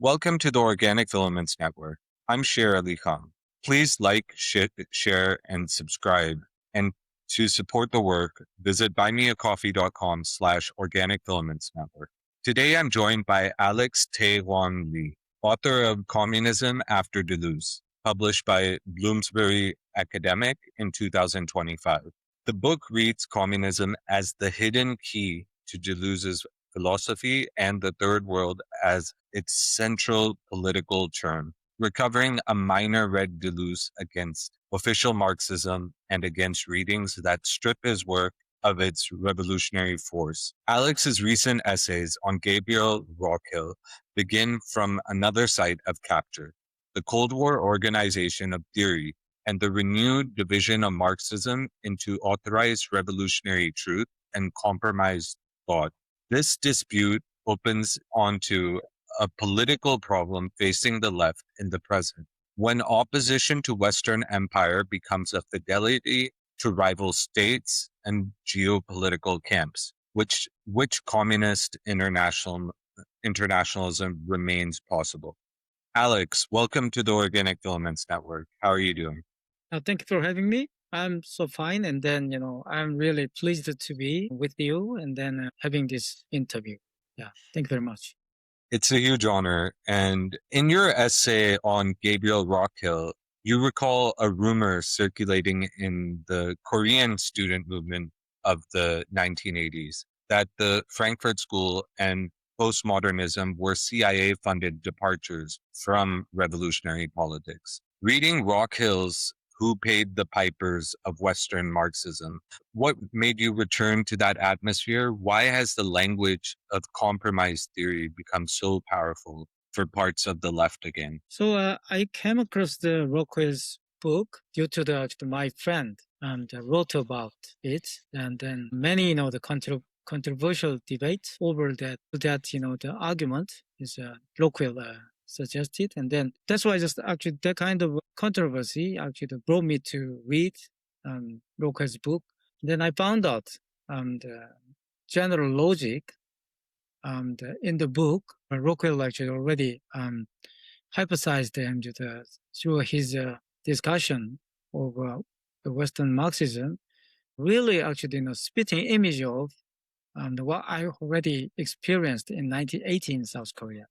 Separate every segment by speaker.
Speaker 1: Welcome to the Organic Filaments Network. I'm Sher Ali Khan. Please like, share, and subscribe. And to support the work, visit buymeacoffee.com/Organic Filaments Network. Today I'm joined by Alex Taek-Gwang Lee, author of Communism After Deleuze, published by Bloomsbury Academic in 2025. The book reads communism as the hidden key to Deleuze's philosophy and the Third World as its central political term, recovering a minor read Deleuze against official Marxism and against readings that strip his work of its revolutionary force. Alex's recent essays on Gabriel Rockhill begin from another site of capture, the Cold War organization of theory and the renewed division of Marxism into authorized revolutionary truth and compromised thought. This dispute opens onto a political problem facing the left in the present, when opposition to Western empire becomes a fidelity to rival states and geopolitical camps, which communist internationalism remains possible. Alex, welcome to the Organic Filaments Network. How are you doing?
Speaker 2: Thank you for having me. I'm so fine. And then, I'm really pleased to be with you and then having this interview. Yeah, thank you very much.
Speaker 1: It's a huge honor. And in your essay on Gabriel Rockhill, you recall a rumor circulating in the Korean student movement of the 1980s that the Frankfurt School and postmodernism were CIA-funded departures from revolutionary politics. Reading Rockhill's Who Paid the Pipers of Western Marxism? What made you return to that atmosphere? Why has the language of compromise theory become so powerful for parts of the left again?
Speaker 2: So I came across the Rockwell's book due to my friend and wrote about it. And then many, the controversial debates over that, the argument is Rockwell suggested. And then that's why just actually that kind of controversy actually brought me to read Rockell's book. Then I found out the general logic in the book. Rockwell actually already hypothesized them through his discussion of the Western Marxism, really actually spitting image of what I already experienced in 1980 in South Korea.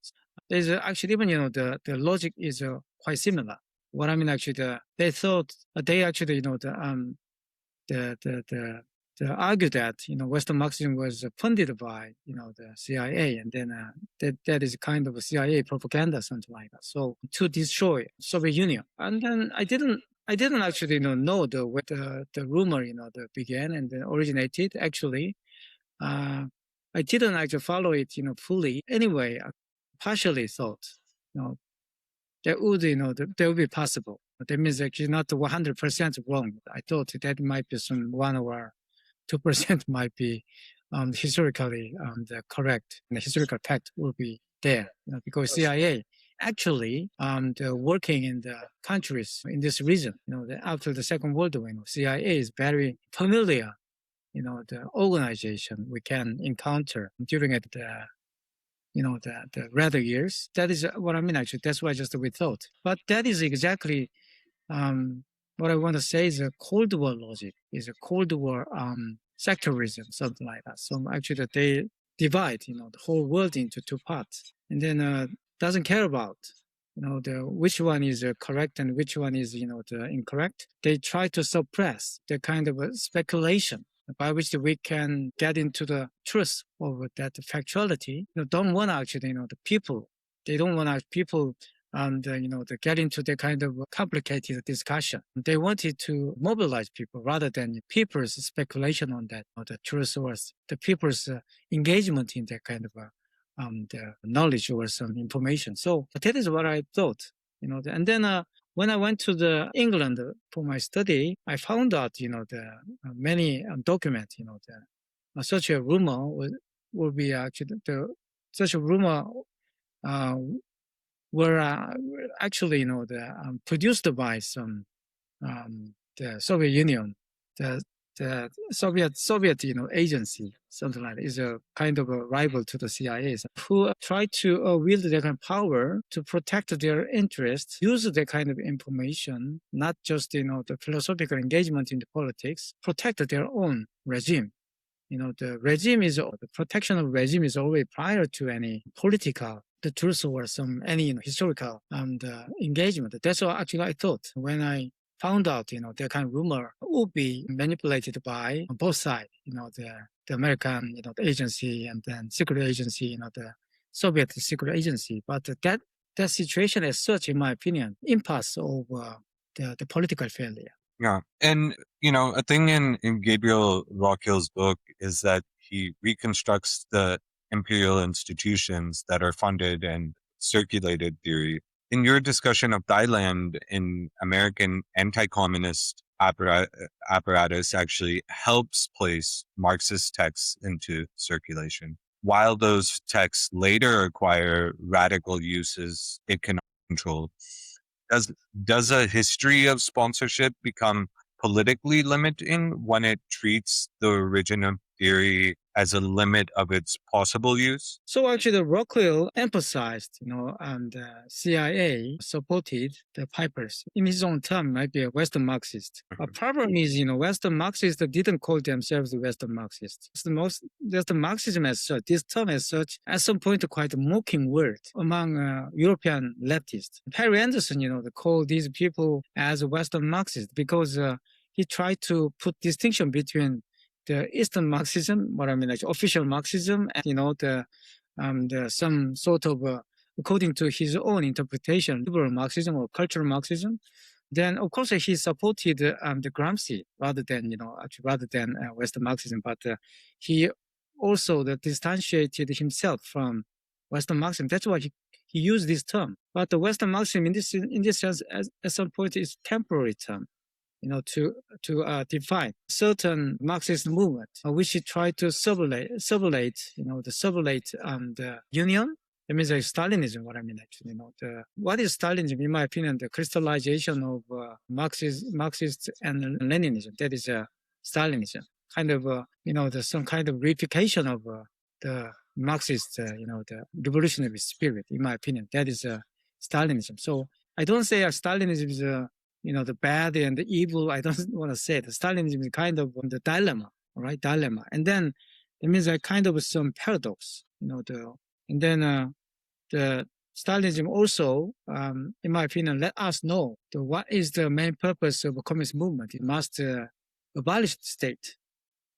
Speaker 2: There's actually even the logic is quite similar. What I mean actually they thought they actually they argued that Western Marxism was funded by the CIA, and then that is kind of a CIA propaganda, something like that. So to destroy Soviet Union, and then I didn't actually know the rumor that began and then originated. Actually, I didn't actually follow it fully. Anyway, I partially thought that would that would be possible. That means actually not 100% wrong. I thought that might be some 1 or 2% might be historically correct, and the historical fact will be there because CIA actually working in the countries in this region. After the Second World War, CIA is very familiar. The organization we can encounter during the rather years. That is what I mean. Actually, that's why just we thought. But that is exactly what I want to say is a Cold War logic, is a Cold War secularism, something like that. So actually that they divide, the whole world into two parts, and then doesn't care about, which one is correct and which one is, the incorrect. They try to suppress the kind of speculation by which we can get into the truth of that factuality. Don't want actually, the people. They don't want people to get into the kind of complicated discussion. They wanted to mobilize people rather than people's speculation on that, or the truth or the people's engagement in that kind of the knowledge or some information. So that is what I thought, and then when I went to the England for my study, I found out, the many documents, such a rumor will be actually such a rumor were actually, produced by some the Soviet Union. The the Soviet agency, something like that, is a kind of a rival to the CIA, who try to wield their kind of power to protect their interests, use their kind of information, not just the philosophical engagement in the politics, protect their own regime. The regime the protection of regime is always prior to any political the truth or any historical engagement. That's what actually I thought when I found out, that kind of rumor would be manipulated by both sides, the American, the agency, and then secret agency, the Soviet secret agency. But that situation as such, in my opinion, impasse of the political failure.
Speaker 1: Yeah. And, a thing in Gabriel Rockhill's book is that he reconstructs the imperial institutions that are funded and circulated theory. In your discussion of Thailand, in American anti-communist apparatus actually helps place Marxist texts into circulation. While those texts later acquire radical uses it can control. Does a history of sponsorship become politically limiting when it treats the original theory as a limit of its possible use?
Speaker 2: So actually, the Rockhill emphasized, and CIA supported the Pipers. In his own term, might be a Western Marxist. The problem is, Western Marxists didn't call themselves Western Marxists. Western Marxism as such, this term as such, at some point quite a mocking word among European leftists. Perry Anderson, called these people as Western Marxists because he tried to put distinction between the Eastern Marxism, like official Marxism, and the some sort of according to his own interpretation, liberal Marxism or cultural Marxism. Then of course he supported the Gramsci rather than Western Marxism, but he also distantiated himself from Western Marxism. That's why he used this term. But the Western Marxism in this sense at some point is temporary term. To define certain Marxist movement, which try to sublate, the union. That means like Stalinism. What is Stalinism? In my opinion, the crystallization of Marxist and Leninism. That is Stalinism. Kind of, some kind of reification of the Marxist, the revolutionary spirit. In my opinion, that is Stalinism. So I don't say Stalinism is the bad and the evil. I don't want to say the Stalinism is kind of the dilemma, right? Dilemma. And then it means like kind of some paradox, and then the Stalinism also, in my opinion, let us know what is the main purpose of a communist movement. It must abolish the state.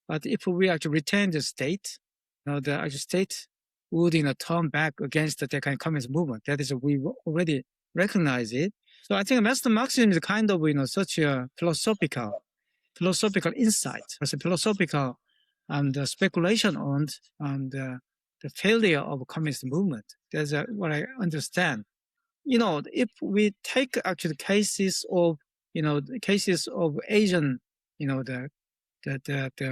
Speaker 2: But if we actually retain the state, the actual state would turn back against the kind of communist movement. That is, we already recognize it. So I think Western Marxism is kind of such a philosophical insight, as a philosophical speculation on the failure of a communist movement. That's what I understand. If we take actually cases of Asian, the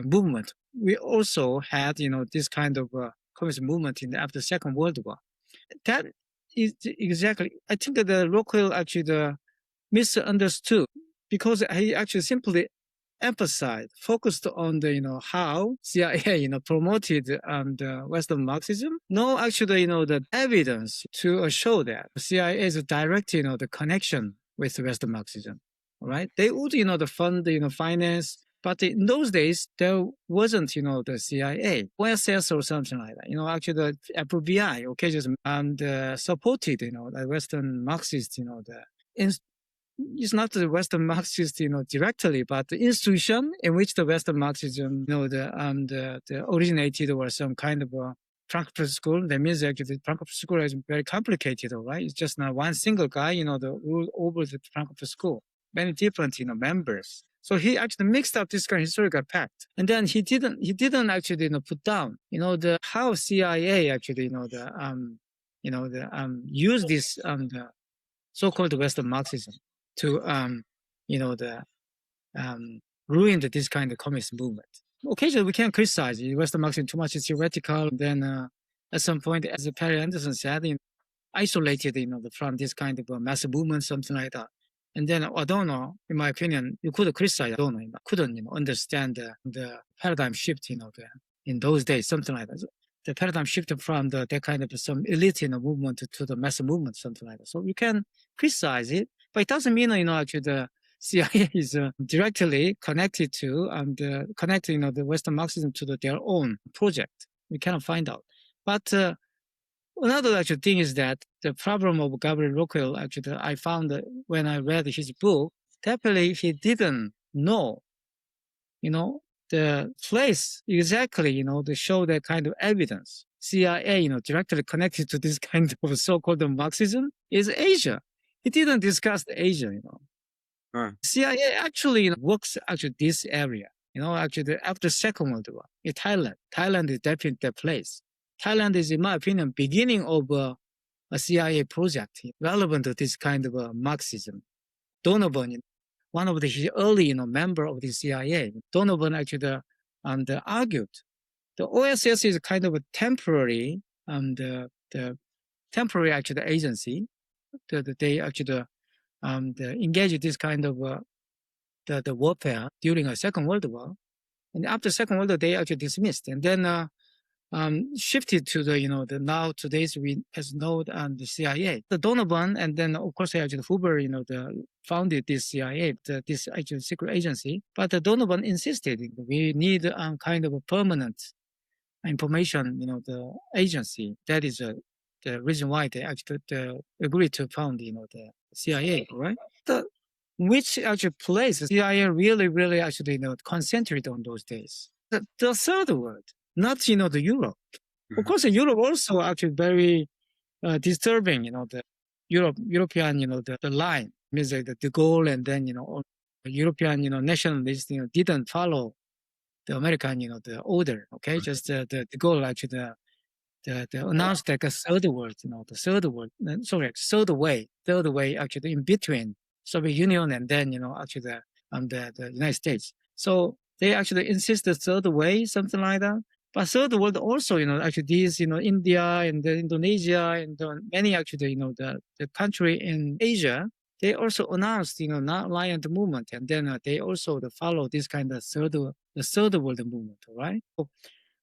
Speaker 2: movement, we also had this kind of communist movement after the Second World War. That is exactly, I think that the Rockhill actually misunderstood because he actually simply focused on the how CIA promoted the Western Marxism. No, actually the evidence to show that CIA is direct the connection with Western Marxism. All right, they would the fund finance. But in those days, there wasn't, the CIA, OSS or something like that. Actually, the FBI occasionally supported, the Western Marxist, it's not the Western Marxist, directly, but the institution in which the Western Marxism, the originated was some kind of a Frankfurt School. That means actually the Frankfurt School is very complicated, all right? It's just not one single guy, the rule over the Frankfurt School. Many different, members. So he actually mixed up this kind of historical fact, and then he didn't actually put down the how CIA actually use this the so-called Western Marxism to ruin this kind of communist movement. Occasionally we can criticize Western Marxism too much theoretical. Then at some point, as Perry Anderson said, isolated from this kind of mass movement, something like that. And then Adorno, in my opinion, you could criticize Adorno, couldn't understand the paradigm shift, in those days, something like that. The paradigm shifted from that kind of some elite movement to the mass movement, something like that. So you can criticize it, but it doesn't mean, actually the CIA is directly connected to connecting, the Western Marxism to their own project. We cannot find out. But another actual thing is that the problem of Gabriel Rockhill, actually, I found that when I read his book, definitely he didn't know, the place exactly, to show that kind of evidence. CIA, directly connected to this kind of so-called Marxism is Asia. He didn't discuss Asia, CIA actually works actually this area, actually after Second World War in Thailand. Thailand is definitely the place. Thailand is, in my opinion, beginning of a CIA project relevant to this kind of Marxism. Donovan, one of the early member of the CIA, Donovan actually argued the OSS is kind of a temporary the temporary actually agency. They actually engage this kind of the warfare during a Second World War, and after Second World War they actually dismissed, and then shifted to the now today's we as know the CIA, the Donovan, and then of course actually Hoover, founded this CIA, this actual secret agency. But Donovan insisted we need kind of a permanent information, the agency. That is the reason why they actually agreed to found, the CIA, right? Which actually place the CIA really actually, concentrated on those days. The third world, not, the Europe. Of course, Europe also actually very disturbing, the European, the line, means like the De Gaulle and then, European, nationalists, didn't follow the American, the order, okay? Just the De Gaulle actually, the announced like a third world, the third world, third way actually in between Soviet Union and then, actually the United States. So they actually insist the third way, something like that. But third world also, actually these, India and Indonesia and many actually, the country in Asia, they also announced, non-aligned movement, and then they also follow this kind of the third world movement, right? So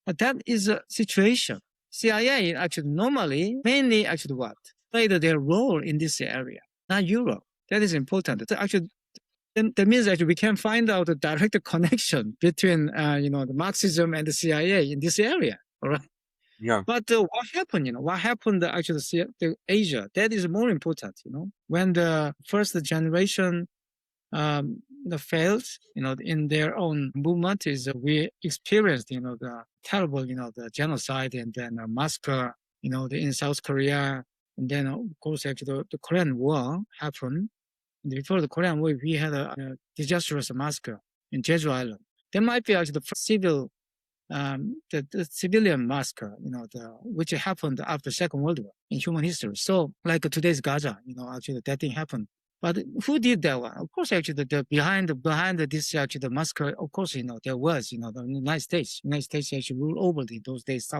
Speaker 2: that is a situation. CIA actually normally, mainly actually what? Played their role in this area, not Europe. That is important. So actually, that means that we can find out a direct connection between, the Marxism and the CIA in this area, all right?
Speaker 1: Yeah.
Speaker 2: But what happened, what happened actually to Asia, that is more important, when the first generation failed, in their own movement is we experienced, the terrible, the genocide and then massacre, in South Korea. And then, of course, actually the Korean War happened. Before the Korean War, we had a disastrous massacre in Jeju Island. There might be actually the first civil, the civilian massacre, which happened after Second World War in human history. So, like today's Gaza, actually that thing happened. But who did that one? Of course, actually, the behind this actually the massacre. Of course, there was, the United States. United States actually ruled over those days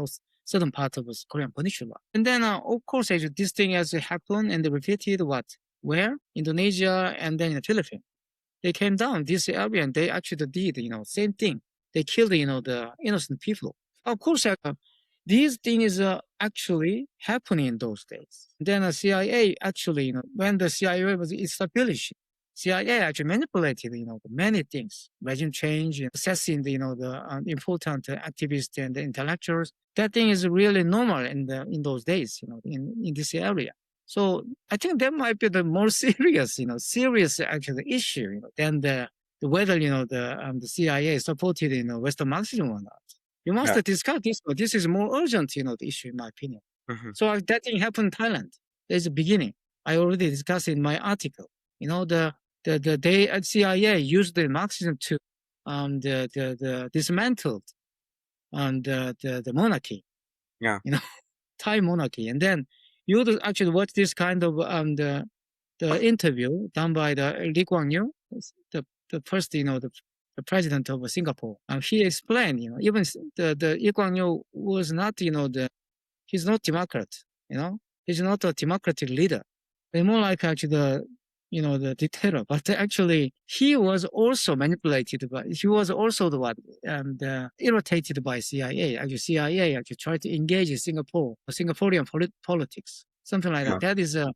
Speaker 2: southern part of the Korean Peninsula. And then, of course, actually, this thing has happened and they repeated what? Where? Indonesia and then in the Philippines. They came down this area and they actually did, same thing. They killed, the innocent people. Of course, these things are actually happening in those days. Then CIA actually, when the CIA was established, CIA actually manipulated, many things, regime change, assessing the important activists and the intellectuals. That thing is really normal in those days, in this area. So I think that might be the more serious, serious actually issue, than the whether the CIA supported Western Marxism or not. You must discuss this. But this is more urgent, the issue in my opinion. Mm-hmm. So that thing happened in Thailand. There's a beginning. I already discussed in my article. The CIA used the Marxism to the dismantled the monarchy.
Speaker 1: Yeah.
Speaker 2: Thai monarchy, and then you would actually watch this kind of the interview done by the Lee Kuan Yew, the first the president of Singapore. He explained, even the Lee Kuan Yew was not he's not Democrat, he's not a democratic leader. They're more like actually the dictator, but actually he was also manipulated by, he was also the one, irritated by CIA. Actually, CIA actually tried to engage in Singaporean politics, something like that. That is the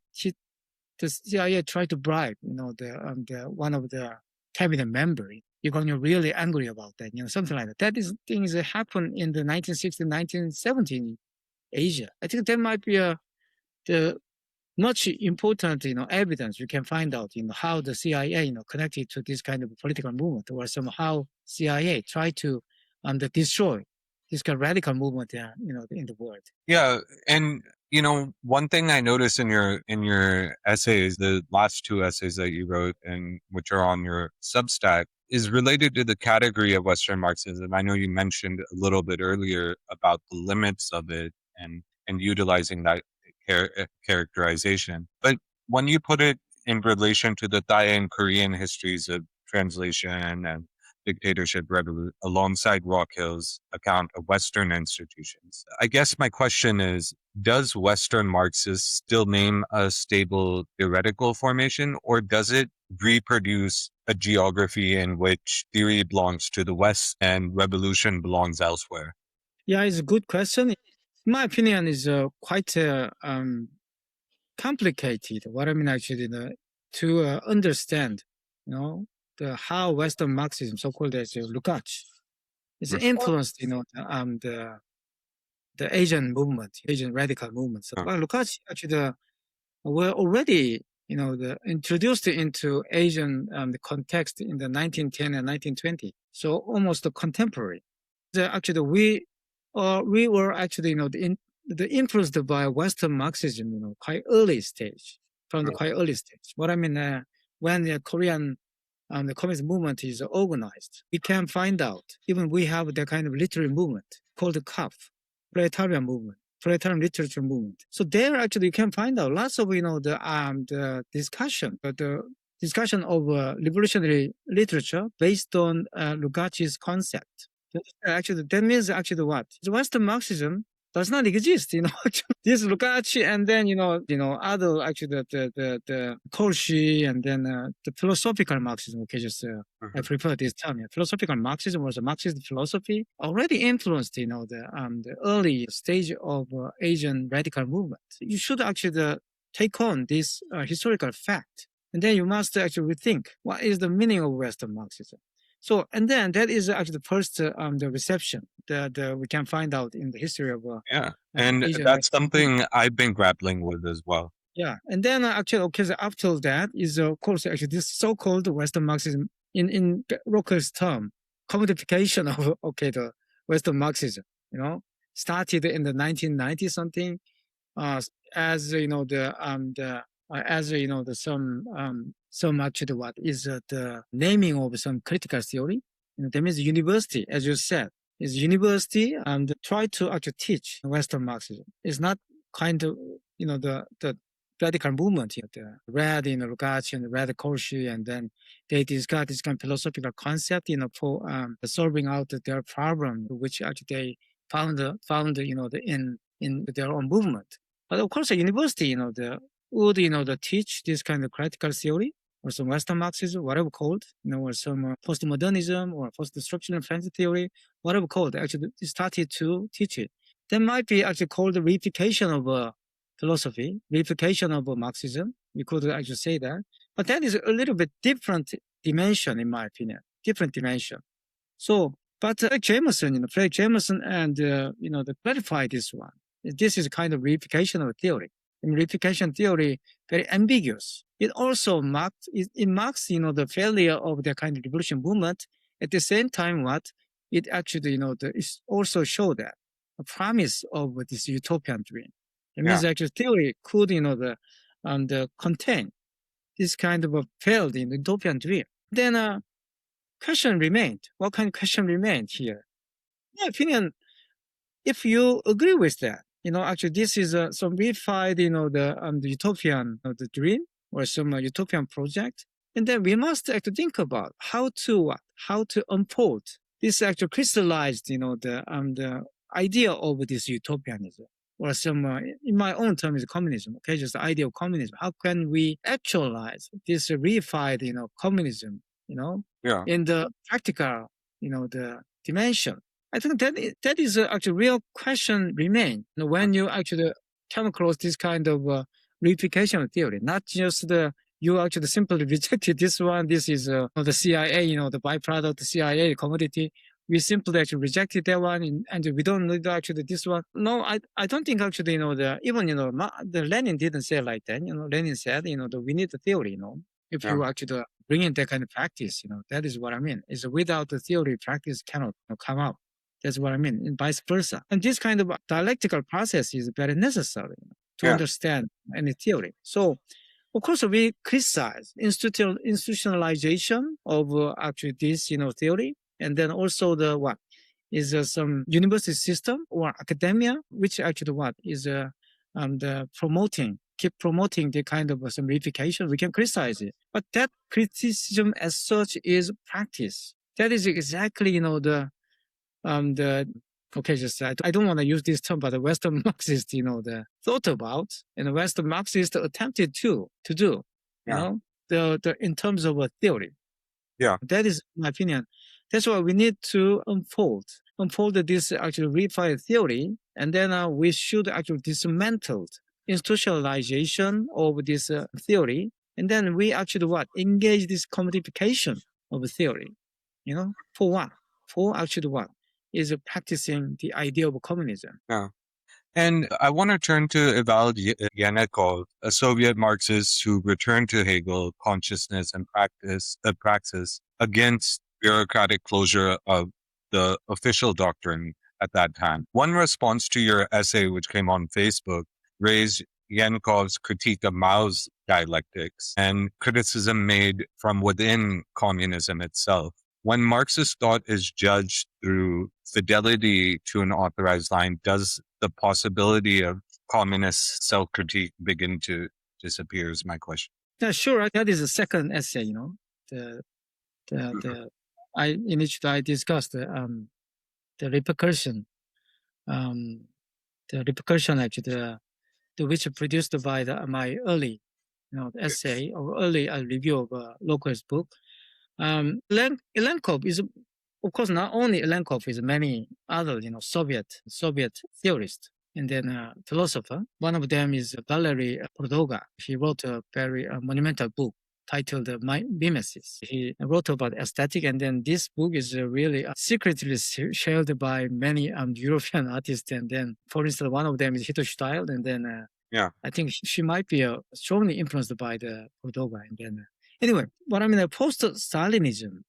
Speaker 2: CIA tried to bribe, the one of the cabinet member. You're going to be really angry about that, something like that. That is things that happened in the 1960s, 1970s in Asia. I think that might be the much important, evidence you can find out, how the CIA, connected to this kind of political movement, or somehow CIA tried to destroy this kind of radical movement, in the world.
Speaker 1: Yeah, and one thing I noticed in your essays, the last two essays that you wrote, and which are on your Substack, is related to the category of Western Marxism. I know you mentioned a little bit earlier about the limits of it and utilizing that characterization. But when you put it in relation to the Thai and Korean histories of translation and dictatorship alongside Rockhill's account of Western institutions, I guess my question is, does Western Marxists still name a stable theoretical formation, or does it reproduce a geography in which theory belongs to the West and revolution belongs elsewhere?
Speaker 2: Yeah, it's a good question. My opinion is quite complicated. What I mean, actually, to understand, how Western Marxism, so-called as Lukács, is influenced, the Asian movement, Asian radical movement. So, Lukács actually were already, introduced into Asian the context in the 1910 and 1920. So almost contemporary. Actually, we were actually, influenced by Western Marxism, quite early stage, from the quite early stage. What I mean, when the Korean the communist movement is organized, we can find out, even we have the kind of literary movement called the CAF, proletarian movement, proletarian literature movement. So there actually you can find out lots of, the discussion, the discussion of revolutionary literature based on Lukács's concept. Actually, that means actually what? Western Marxism does not exist, This Lukács and then, other actually the Korsch and then the philosophical Marxism, okay, just I prefer this term. Philosophical Marxism was a Marxist philosophy already influenced, the early stage of Asian radical movement. You should actually take on this historical fact, and then you must actually rethink what is the meaning of Western Marxism. So, and then that is actually the first the reception that we can find out in the history of
Speaker 1: and
Speaker 2: Asian
Speaker 1: that's something I've been grappling with as well.
Speaker 2: Yeah, and then actually, okay, so after that is of course actually this so-called Western Marxism in Rockhill's term, commodification of the Western Marxism, started in the 1990s something, as some actually what is the naming of some critical theory. That means university, as you said, is university and try to actually teach Western Marxism. It's not kind of, the radical movement, the read Lukács and read Korsch, and then they discuss this kind of philosophical concept, for solving out their problem, which actually they found, in their own movement. But of course, a university, would teach this kind of critical theory or some Western Marxism, whatever called, or some postmodernism or post-structural fancy theory, whatever called, actually started to teach it. That might be actually called the reification of philosophy, reification of Marxism. We could actually say that. But that is a little bit different dimension, in my opinion, different dimension. So, but Fredric Jameson and, they clarify this one. This is kind of reification of theory. In reification theory, very ambiguous. It also marks, the failure of the kind of revolution movement. At the same time, it actually, it also show that a promise of this utopian dream. It means actually theory could, contain this kind of a failed utopian dream. Then question remained. What kind of question remained here? In my opinion, if you agree with that, actually this is some reified, the utopian the dream or some utopian project, and then we must actually think about how to unfold this actually crystallized, the idea of this utopianism. or some, in my own term, is communism. Okay, just the idea of communism. How can we actualize this reified, communism,
Speaker 1: Yeah.
Speaker 2: in the practical, the dimension? I think that is actually real question remain when you actually come across this kind of reification theory, not just you actually simply rejected this one. This is the CIA, the byproduct, the CIA commodity. We simply actually rejected that one, and we don't need actually this one. No, I don't think actually, even, the Lenin didn't say like that. Lenin said, that we need the theory, if you actually bring in that kind of practice, that is what I mean. Is without the theory, practice cannot come out. That's what I mean, and vice versa. And this kind of dialectical process is very necessary to understand any theory. So, of course, we criticize institutionalization of actually this, theory, and then also the what is some university system or academia, which actually what is keep promoting the kind of some reification. We can criticize it, but that criticism as such is practice. That is exactly, okay, just I don't want to use this term, but the Western Marxist, the thought about, and the Western Marxist attempted to do, the in terms of a theory.
Speaker 1: Yeah,
Speaker 2: that is my opinion. That's why we need to unfold this actually reified theory, and then we should actually dismantle institutionalization of this theory, and then we actually engage this commodification of theory, for what? For actually what? Is practicing the idea of communism.
Speaker 1: Yeah. And I want to turn to Ilyenkov, a Soviet Marxist who returned to Hegel consciousness and praxis against bureaucratic closure of the official doctrine at that time. One response to your essay, which came on Facebook, raised Ilyenkov's critique of Mao's dialectics and criticism made from within communism itself. When Marxist thought is judged through fidelity to an authorized line, does the possibility of communist self-critique begin to disappear is my question.
Speaker 2: Yeah, sure. That is the second essay, in which I discussed the repercussion, actually, which produced by my early, essay or early review of Locke's book. Ilyenkov is, of course, not only Ilyenkov, is many other, Soviet theorists and then philosopher. One of them is Valery Prodoga. He wrote a very monumental book titled Mimesis. He wrote about aesthetic, and then this book is really secretly shared by many European artists. And then, for instance, one of them is Hito Steil, and then I think she might be strongly influenced by the Prodoga. And then anyway, what I mean, post-Stalinism,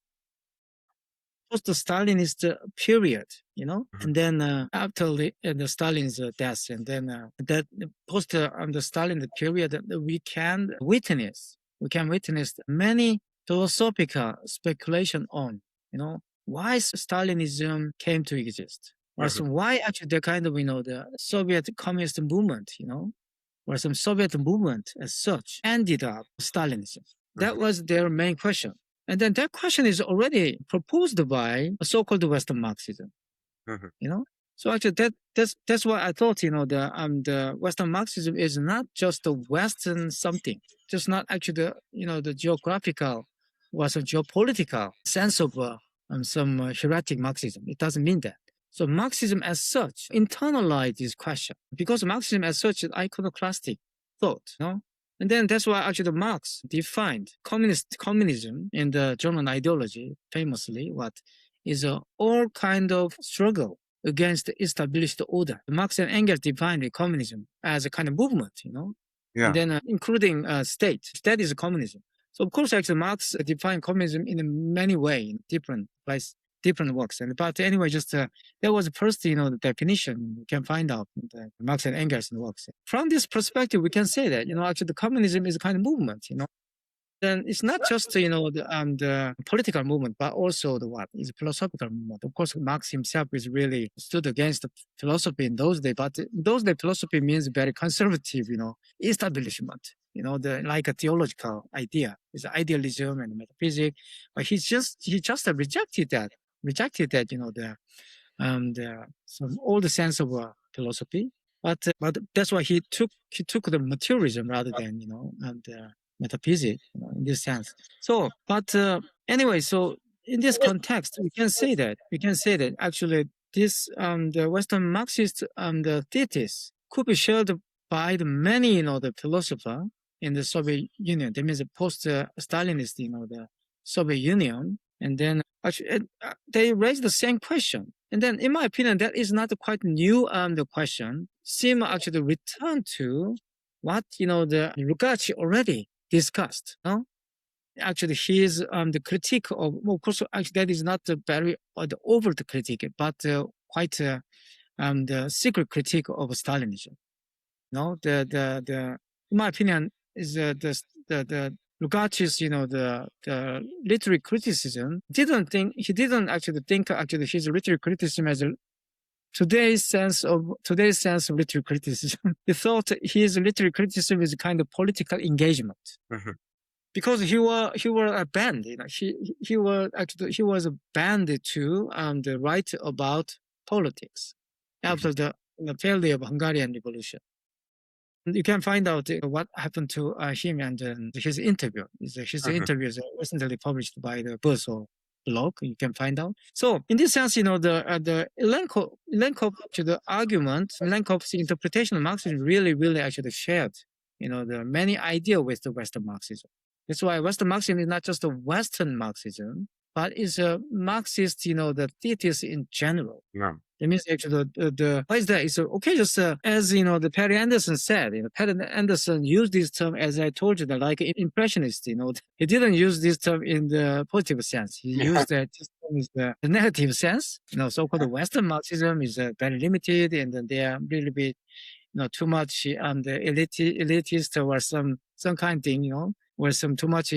Speaker 2: post-Stalinist period, and then after the Stalin's death, and then that post the Stalin period, we can witness many philosophical speculation on, why Stalinism came to exist, or why actually the kind of, the Soviet communist movement, or some Soviet movement as such ended up Stalinism. That was their main question. And then that question is already proposed by so-called Western Marxism. So actually that's why I thought, the Western Marxism is not just a Western something, just not actually the geographical or some geopolitical sense of some heretic Marxism. It doesn't mean that. So Marxism as such internalized this question, because Marxism as such is iconoclastic thought, And then that's why actually Marx defined communism in the German ideology famously, what is all kind of struggle against the established order. Marx and Engels defined communism as a kind of movement, and then including state. That is communism. So of course, actually Marx defined communism in many ways, different works. But anyway, just that was the first, the definition you can find out in the Marx and Engels works. From this perspective, we can say that, actually the communism is a kind of movement, Then it's not just, the political movement, but also is a philosophical movement. Of course, Marx himself is really stood against the philosophy in those days, but in those days, philosophy means very conservative, establishment, like a theological idea. It's idealism and metaphysics, but he just rejected that, some old sense of philosophy, But that's why he took the materialism rather than the metaphysics in this sense. So, but anyway, so in this context, we can say that actually this the Western Marxist the thesis could be shared by the many the philosopher in the Soviet Union. That means the post-Stalinist the Soviet Union, and then actually they raised the same question. And then, in my opinion, that is not quite new the question. Seem actually return to what the Lukács already discussed. No, actually, his the critique of course, actually that is not very the overt critique, but quite the secret critique of Stalinism. No, the in my opinion is the Lukács' the literary criticism he didn't actually think his literary criticism as today's sense of literary criticism. He thought his literary criticism is a kind of political engagement. Mm-hmm. Because he was banned, he was banned to write about politics after the failure of Hungarian Revolution. You can find out what happened to him and his interview. His interview is recently published by the Burso blog. You can find out. So in this sense, the Ilyenkov the argument, Ilyenkov's interpretation of Marxism really actually shared, the many ideas with the Western Marxism. That's why Western Marxism is not just a Western Marxism, but it's a Marxist, the thesis in general. Yeah. That means actually why is that? It's okay, just as the Perry Anderson said. Perry Anderson used this term, as I told you, like impressionist. He didn't use this term in the positive sense. He used that this term is the negative sense. So-called Western Marxism is very limited, and then they are really bit, too much the elitist or some kind of thing, or some too much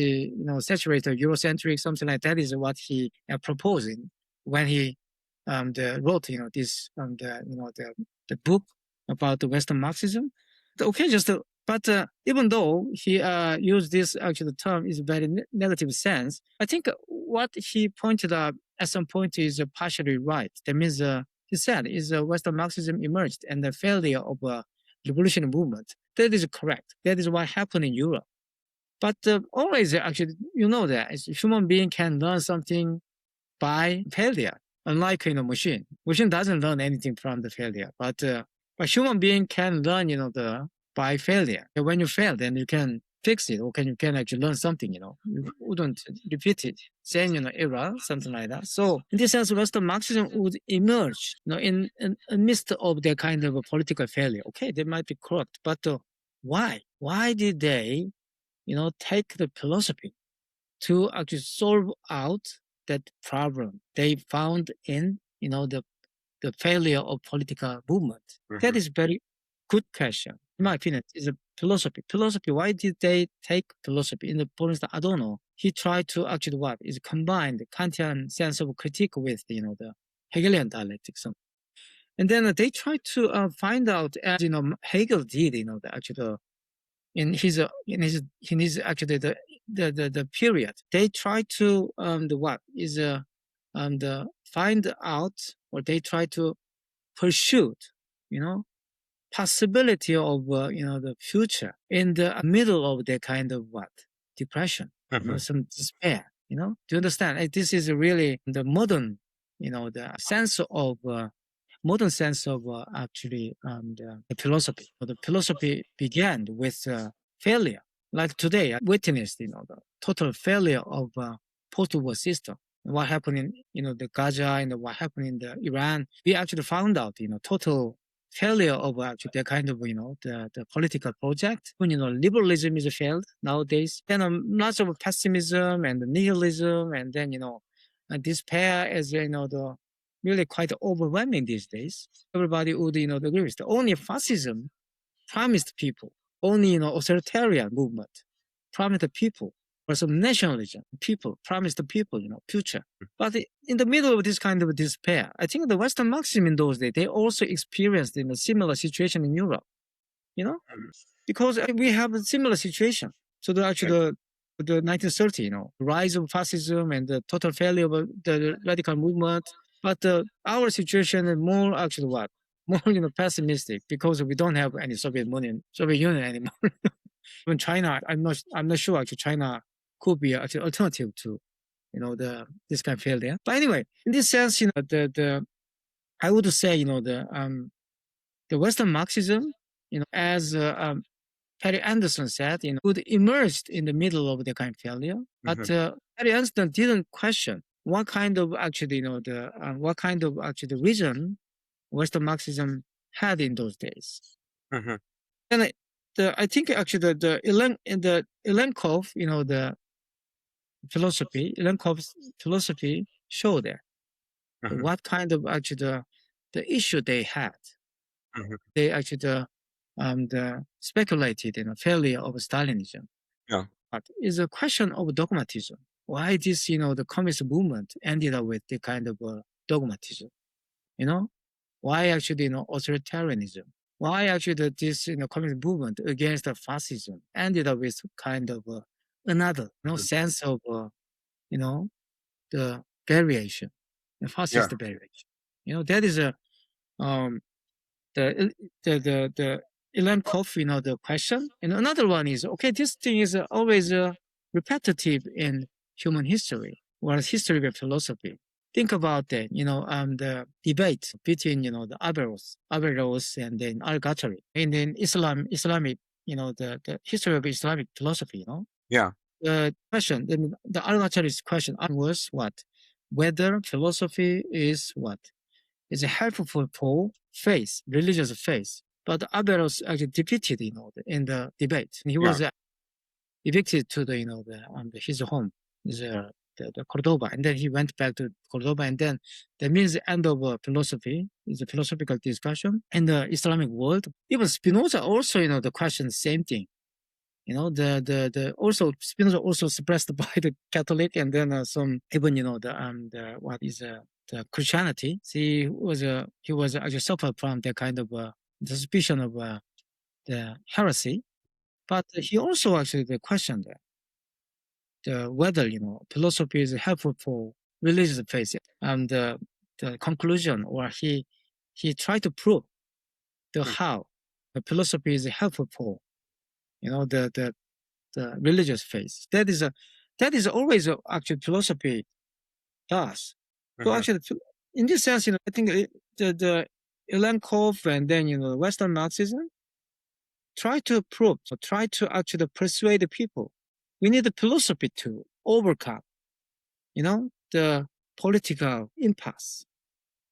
Speaker 2: saturated Eurocentric, something like that is what he proposing when he wrote this the book about the Western Marxism. Okay, but even though he used this actually term is very negative sense, I think what he pointed out at some point is partially right. That means he said is Western Marxism emerged and the failure of a revolutionary movement. That is correct. That is what happened in Europe. But always actually that human being can learn something by failure. Unlike machine doesn't learn anything from the failure, but human being can learn by failure. When you fail, then you can fix it, or you can actually learn something. You wouldn't repeat it, same error, something like that. So in this sense, Western Marxism would emerge in midst of their kind of a political failure. Okay, they might be corrupt, but why? Why did they take the philosophy to actually solve out that problem they found in the failure of political movement? Mm-hmm. That is very good question. In my opinion, is a philosophy. Why did they take philosophy? In the point, I don't know. He tried to actually combine the Kantian sense of critique with the Hegelian dialectics. And then they tried to find out, as Hegel did, actually in his actually the period, they try to find out, or they try to pursue possibility of the future in the middle of the kind of depression, some despair. Do you understand? This is really the modern the sense of modern sense of actually the philosophy. The philosophy began with failure. Like today, I witnessed the total failure of post-war system. What happened in the Gaza and what happened in the Iran, we actually found out total failure of actually the kind of the political project. When liberalism is failed nowadays, then lots of pessimism and nihilism, and then despair as the really quite overwhelming these days. Everybody would agree with it. Only fascism promised people, only authoritarian movement promised the people, or some nationalism, people promised the people future. But in the middle of this kind of despair, I think the Western Marxism in those days, they also experienced a similar situation in Europe, because we have a similar situation. So the 1930, rise of fascism and the total failure of the radical movement. But our situation is more actually more pessimistic because we don't have any Soviet Union anymore. Even China, I'm not sure actually China could be actually alternative to this kind of failure. But anyway, in this sense, I would say the Western Marxism, as Perry Anderson said, would emerge in the middle of the kind of failure. But Perry Anderson didn't question what kind of actually the reason Western Marxism had in those days.
Speaker 1: Mm-hmm.
Speaker 2: And I think actually the Ilyenkov, the Ilyenkov's philosophy showed that what kind of actually the issue they had. They actually the speculated in a failure of Stalinism.
Speaker 1: Yeah.
Speaker 2: But it's a question of dogmatism. Why this, the communist movement ended up with the kind of dogmatism? Why actually, authoritarianism? Why actually this, communist movement against the fascism ended up with kind of another, sense of, the variation, the fascist variation. That is the Ilyenkov, the question. And another one is, okay, this thing is always repetitive in human history, whereas history of philosophy. Think about that, the debate between, the Averroes and then Al-Ghazali, and then Islamic, the history of Islamic philosophy,
Speaker 1: Yeah.
Speaker 2: The question, the Al-Ghazali's question was what? Whether philosophy is what? Is helpful for faith, religious faith. But Averroes actually defeated, in the debate. And he was evicted to his home, the Cordoba, and then he went back to Cordoba, and then that means the end of philosophy is a philosophical discussion in the Islamic world. Even Spinoza also, the question same thing. Also Spinoza also suppressed by the Catholic, and then some even the Christianity. He was actually suffered from that kind of the suspicion of the heresy, but he also actually questioned whether philosophy is helpful for religious faith, and the conclusion, or he tried to prove how the philosophy is helpful for the religious faith. That is always actually philosophy does. So actually, in this sense, I think the Ilyenkov and then Western Marxism try to actually persuade the people. We need the philosophy to overcome, the political impasse.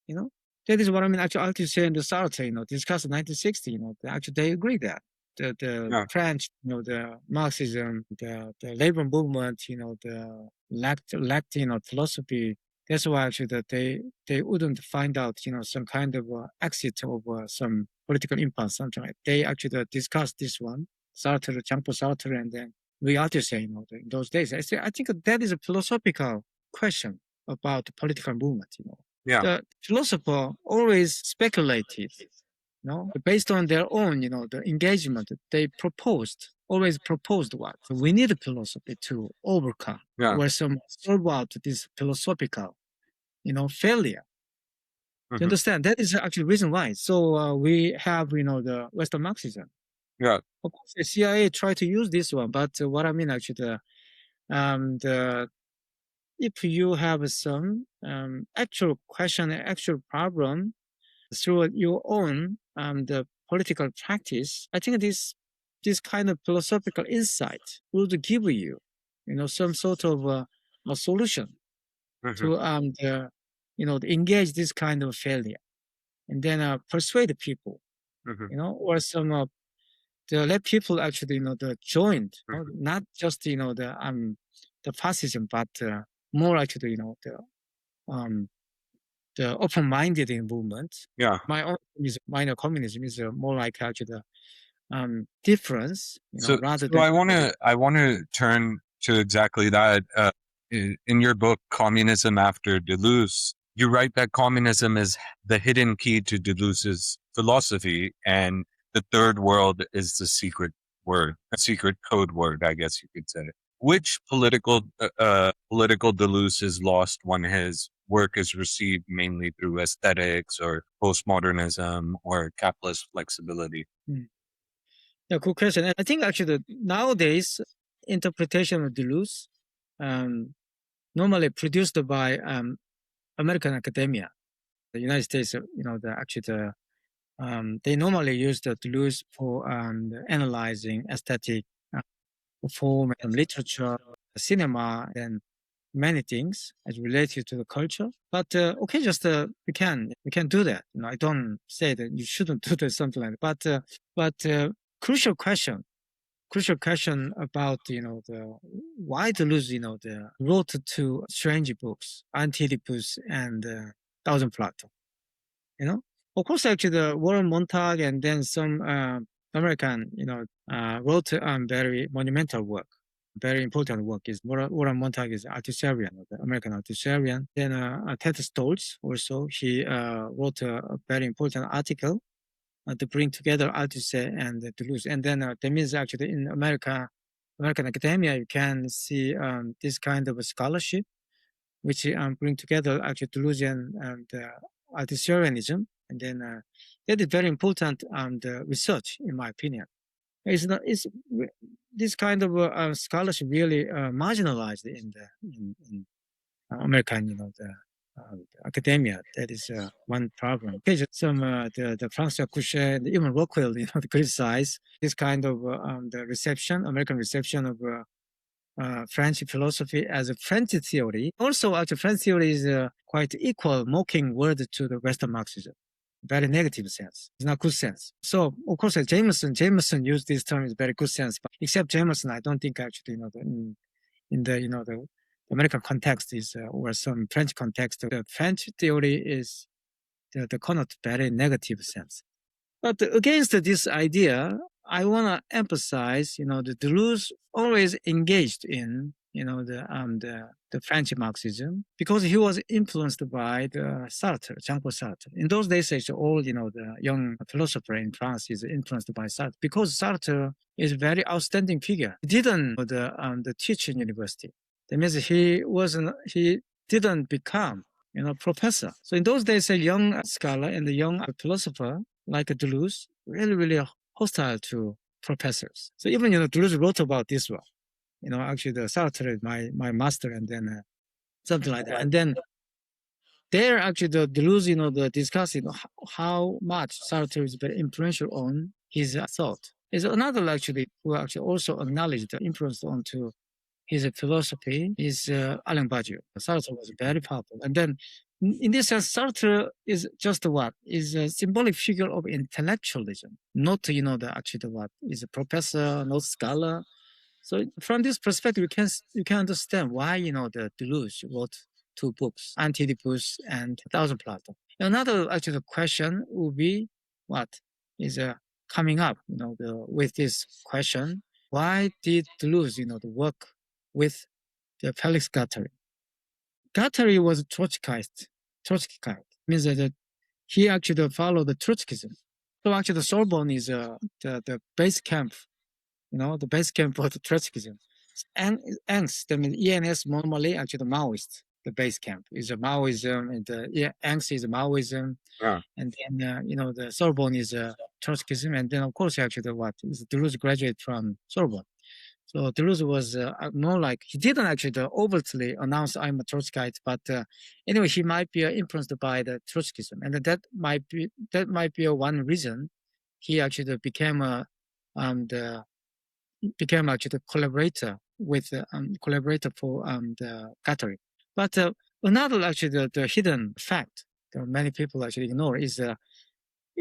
Speaker 2: That is what I mean. Actually, Althusser and Sartre, discussed in 1960. Actually they agree that the French, the Marxism, the labor movement, the lacked philosophy. That's why actually that they wouldn't find out, some kind of exit of some political impasse, something like. They actually discussed this one, Sartre, Jean-Paul Sartre, and then we Althusser, in those days. I think that is a philosophical question about the political movement. The philosopher always speculated, based on their own, the engagement. They always proposed what? So we need a philosophy to overcome or solve out this philosophical, failure. You understand? That is actually the reason why. So we have, the Western Marxism.
Speaker 1: Yeah.
Speaker 2: Of course, the CIA tried to use this one, but what I mean actually, if you have some actual question, actual problem through your own the political practice, I think this kind of philosophical insight would give you, some sort of a solution to engage this kind of failure, and then persuade the people, or some to let people actually join, not just the fascism, but more actually the open-minded movement.
Speaker 1: Yeah.
Speaker 2: My own minor communism is more like actually the difference. Rather than
Speaker 1: I want to turn to exactly that. In your book, Communism After Deleuze, you write that communism is the hidden key to Deleuze's philosophy, and the third world is the secret word, a secret code word, I guess you could say. Which political Deleuze is lost when his work is received mainly through aesthetics or postmodernism or capitalist flexibility?
Speaker 2: Yeah, good question. I think actually nowadays interpretation of Deleuze normally produced by American academia, the United States. They normally use the Deleuze for analyzing aesthetic form and literature, cinema, and many things as related to the culture. But okay, just we can do that. I don't say that you shouldn't do that, something like that. But crucial question about the why Deleuze the wrote two strange books, Anti-Oedipus and Thousand Plateaus. Of course, actually, the Warren Montag and then some American, wrote very monumental work. Very important work is Warren Montag is Althuserian, the American Althuserian. Then Ted Stoltz also, he wrote a very important article to bring together Althusser and Deleuze. And then that means actually in American academia, you can see this kind of a scholarship, which bring together actually Deleuzian and Althusserianism. And then that is very important research, in my opinion. It's this kind of scholarship really marginalized in American, academia. That is one problem. Okay, some the Francois Couchet and even Rockhill, criticize this kind of the reception, American reception of French philosophy as a French theory. Also, actually, French theory is quite equal, mocking word to the Western Marxism. Very negative sense. It's not good sense. So, of course, Jameson used this term in very good sense. But except Jameson, I don't think actually, in the American context is or some French context, the French theory is the connote very negative sense. But against this idea, I want to emphasize, the Deleuze always engaged in, the French Marxism because he was influenced by the Sartre, Jean-Paul Sartre. In those days, all, the young philosopher in France is influenced by Sartre because Sartre is a very outstanding figure. He didn't teach in university. That means he didn't become, professor. So in those days, a young scholar and a young philosopher like Deleuze really, really hostile to professors. So even, Deleuze wrote about this one. Actually, the Sartre is my master, and then something like that. And then there, actually, the Deleuze, the discussing how much Sartre is very influential on his thought. Is another actually who actually also acknowledged the influence onto his philosophy is Alain Badiou. Sartre was very powerful. And then in this sense, Sartre is just is a symbolic figure of intellectualism, not, what is a professor, not scholar. So from this perspective, you can understand why, the Deleuze wrote two books, Anti-Oedipus and Thousand Plateaus. Another actually question would be what is coming up, with this question. Why did Deleuze, work with the Felix Guattari? Guattari was Trotskyite. Means that he actually followed the Trotskyism. So actually the Sorbonne is the base camp, the base camp for the Trotskyism. And Angst, I mean ENS normally actually the Maoist, the base camp is a Maoism, and Angst is a Maoism.
Speaker 1: Yeah.
Speaker 2: And then, the Sorbonne is Trotskyism. And then of course actually Deleuze graduated from Sorbonne. So Deleuze was more like, he didn't actually overtly announce I'm a Trotskyite, but anyway, he might be influenced by the Trotskyism. And that might be one reason he actually became actually the collaborator for the Guattari. But another actually the hidden fact that many people actually ignore is it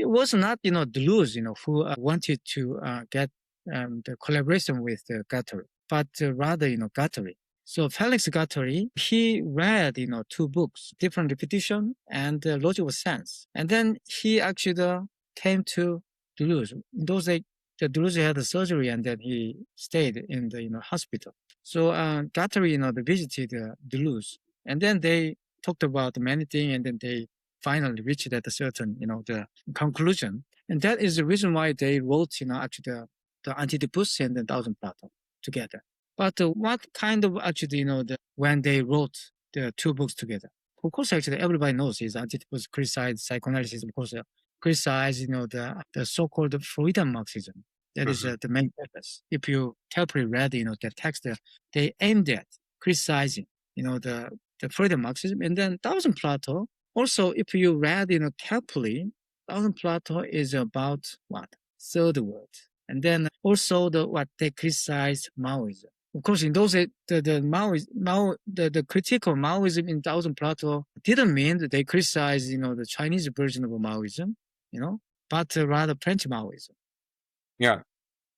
Speaker 2: was not Deleuze who wanted to get the collaboration with Guattari, but rather Guattari. So Felix Guattari, he read two books, Different Repetition and Logic of Sense, and then he actually came to Deleuze. In those days, Deleuze had a surgery, and then he stayed in the hospital. So Guattari visited Deleuze, and then they talked about many things, and then they finally reached at a certain the conclusion, and that is the reason why they wrote actually the Anti-Oedipus and the Thousand Plateaus together. But what kind of actually when they wrote the two books together? of course, actually, everybody knows is Anti-Oedipus criticized psychoanalysis, of course, criticize, the so-called Freudo-Marxism. That is the main purpose. If you carefully read, the text, they aimed at criticizing, the Freudo-Marxism. And then Thousand Plateau, also, if you read, carefully, Thousand Plateau is about what? Third world. And then also what they criticize Maoism. Of course, in those the critique of Maoism in Thousand Plateau didn't mean that they criticize the Chinese version of Maoism, but rather French Maoism.
Speaker 1: Yeah,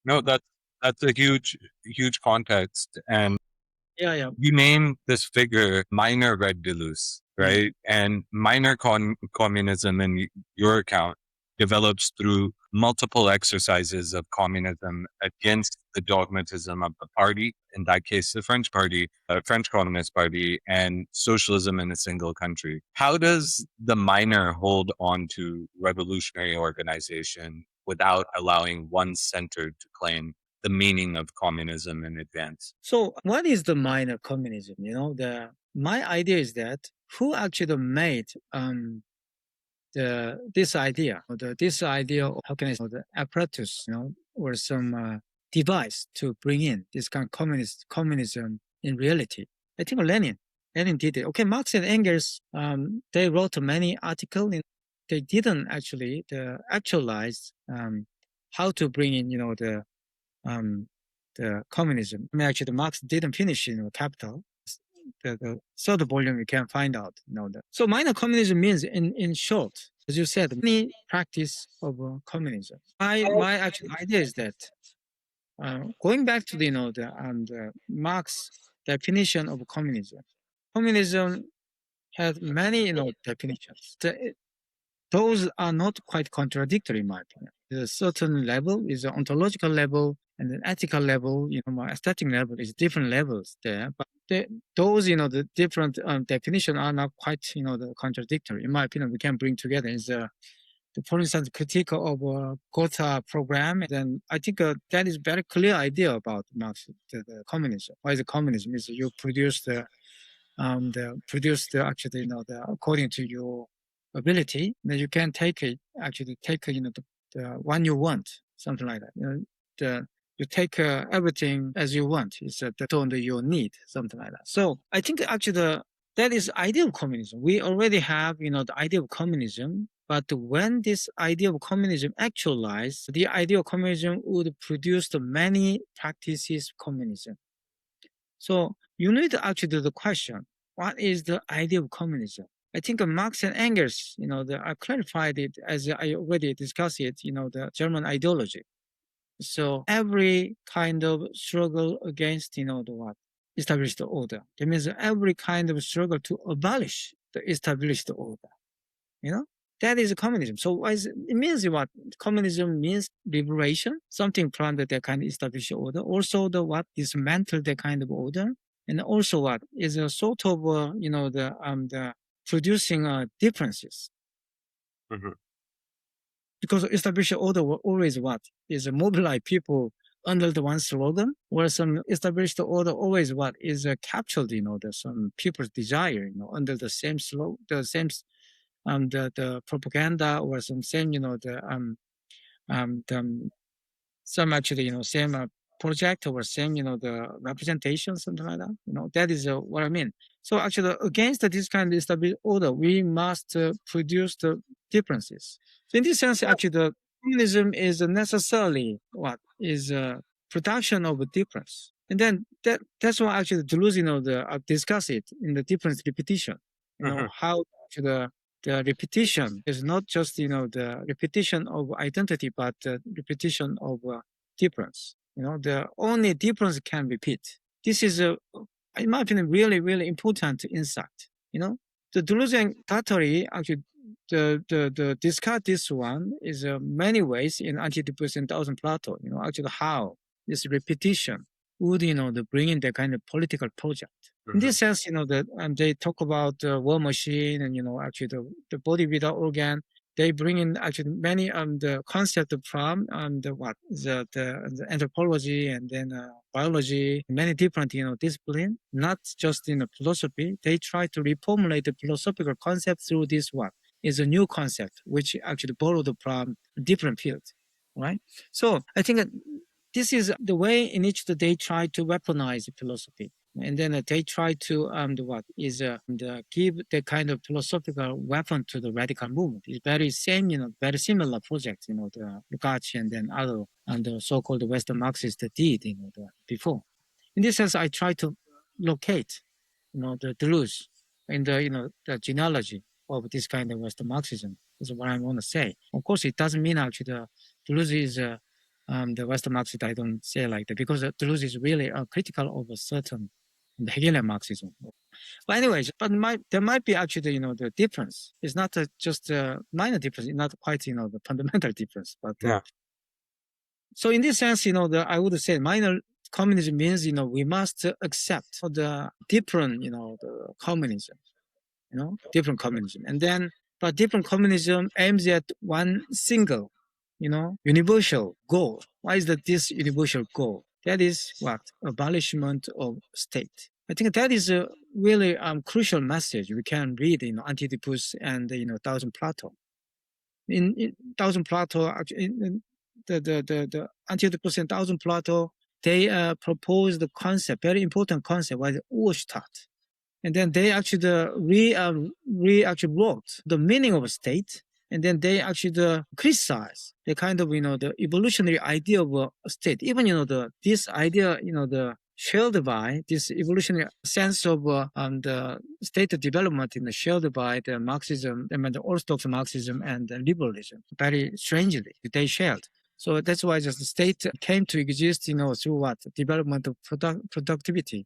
Speaker 1: no, that's a huge context. And
Speaker 2: yeah,
Speaker 1: you name this figure minor red Deleuze, right? And minor communism in your account develops through multiple exercises of communism against the dogmatism of the party, in that case, the French party, French Communist Party, and socialism in a single country. How does the minor hold on to revolutionary organization without allowing one center to claim the meaning of communism in advance?
Speaker 2: So what is the minor communism? My idea is that who actually made this idea, of, how can I say, the apparatus, or some device to bring in this kind of communism in reality. I think Lenin did it. Okay, Marx and Engels, they wrote many articles. They didn't actually actualize how to bring in, the communism. I mean, actually, Marx didn't finish, Capital. The third volume you can find out. That. So minor communism means, in short, as you said, any practice of communism. My actual idea is that going back to the Marx definition of communism. Communism has many definitions. Those are not quite contradictory, in my opinion. There's a certain level, is an ontological level, and an ethical level, aesthetic level is different levels there. But those, the different definitions are not quite, the contradictory. In my opinion, we can bring together is for instance, critique of Gotha program. Then I think that is very clear idea about Marx, the communism. Why is the communism? Is you produce actually, according to your ability, then you can take the one you want, something like that. You take everything as you want. It's on your need, something like that. So I think actually that is idea of communism. We already have, the idea of communism. But when this idea of communism actualized, the idea of communism would produce the many practices of communism. So you need to actually do the question, what is the idea of communism? I think Marx and Engels, I clarified it as I already discussed it, the German ideology. So every kind of struggle against, the established order. That means every kind of struggle to abolish the established order. That is communism. So it means what? Communism means liberation, something from that kind of established order. Also dismantle that kind of order. And also what is a sort of, the producing differences.
Speaker 1: Mm-hmm.
Speaker 2: Because established order will always is mobilize people under the one slogan, where some established order always is captured, some people's desire, under the same slogan, the same, the propaganda, or some same, some actually, same project, or same, the representation, something like that. That is what I mean. So actually, against this kind of established order, we must produce the differences. So in this sense, actually, the communism is necessarily is a production of a difference. And then that's why actually Deleuze, discuss it in the difference repetition. How the repetition is not just, the repetition of identity, but the repetition of difference. The only difference can repeat. This is in my opinion, really, really important insight. The Deleuze and Guattari actually the discuss this one is many ways in Anti-Oedipus and Thousand Plateau. Actually how this repetition would bring in the kind of political project. In this sense, they talk about the war machine and actually the body without organ. they bring in actually many the concept from the anthropology and then biology, many different discipline, not just in philosophy. They try to reformulate the philosophical concept through this one. Is a new concept which actually borrowed from different fields, right? So I think that this is the way in which they try to weaponize philosophy. And then they try to give the kind of philosophical weapon to the radical movement. It's very same, very similar projects, the Lukács and then other and the so-called Western Marxists did, before. In this sense, I try to locate, the Deleuze in the genealogy of this kind of Western Marxism. Is what I want to say. Of course, it doesn't mean actually the Deleuze is the Western Marxist. I don't say like that because Deleuze is really critical of a certain the Hegelian Marxism. But anyways, there might be actually, the difference. It's not just a minor difference. It's not quite, the fundamental difference. But so in this sense, I would say minor communism means, we must accept the different, the communism, different communism. And then, but different communism aims at one single, universal goal. Why is that this universal goal? That is what? Abolishment of state. I think that is a really crucial message we can read in Anti-Oedipus and Thousand Plateaus. In Thousand Plateaus, the Anti-Oedipus and Thousand Plateaus, they proposed the concept, very important concept, was Urstaat. And then they actually wrote the meaning of a state. And then they actually criticize the kind of, the evolutionary idea of a state. Even, this idea, the shared by this evolutionary sense of the state development shared by the Marxism, the Orthodox Marxism and liberalism. Very strangely, they shared. So that's why just the state came to exist, through what? Development of productivity,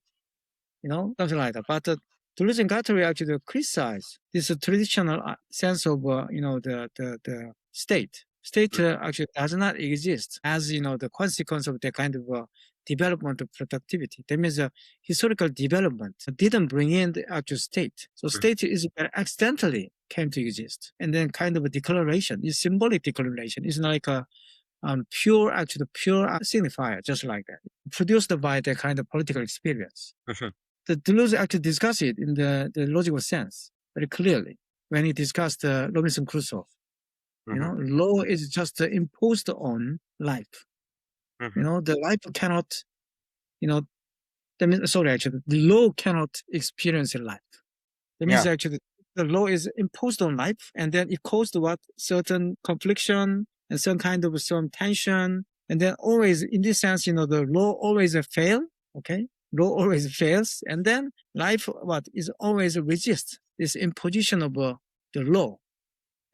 Speaker 2: something like that. But Deleuze and Guattari actually criticize this traditional sense of, the state. State actually does not exist as, the consequence of the kind of development of productivity. That means historical development didn't bring in the actual state. So state is accidentally came to exist. And then kind of a declaration, is symbolic declaration. It's like a pure signifier, just like that, produced by the kind of political experience. The Deleuze actually discussed it in the logical sense very clearly when he discussed Robinson Crusoe. Law is just imposed on life. The life cannot, the law cannot experience life. That means actually the law is imposed on life, and then it caused what? Certain confliction and some tension. And then always, in this sense, the law always fail, okay? Law always fails, and then life is always resist this imposition of the law,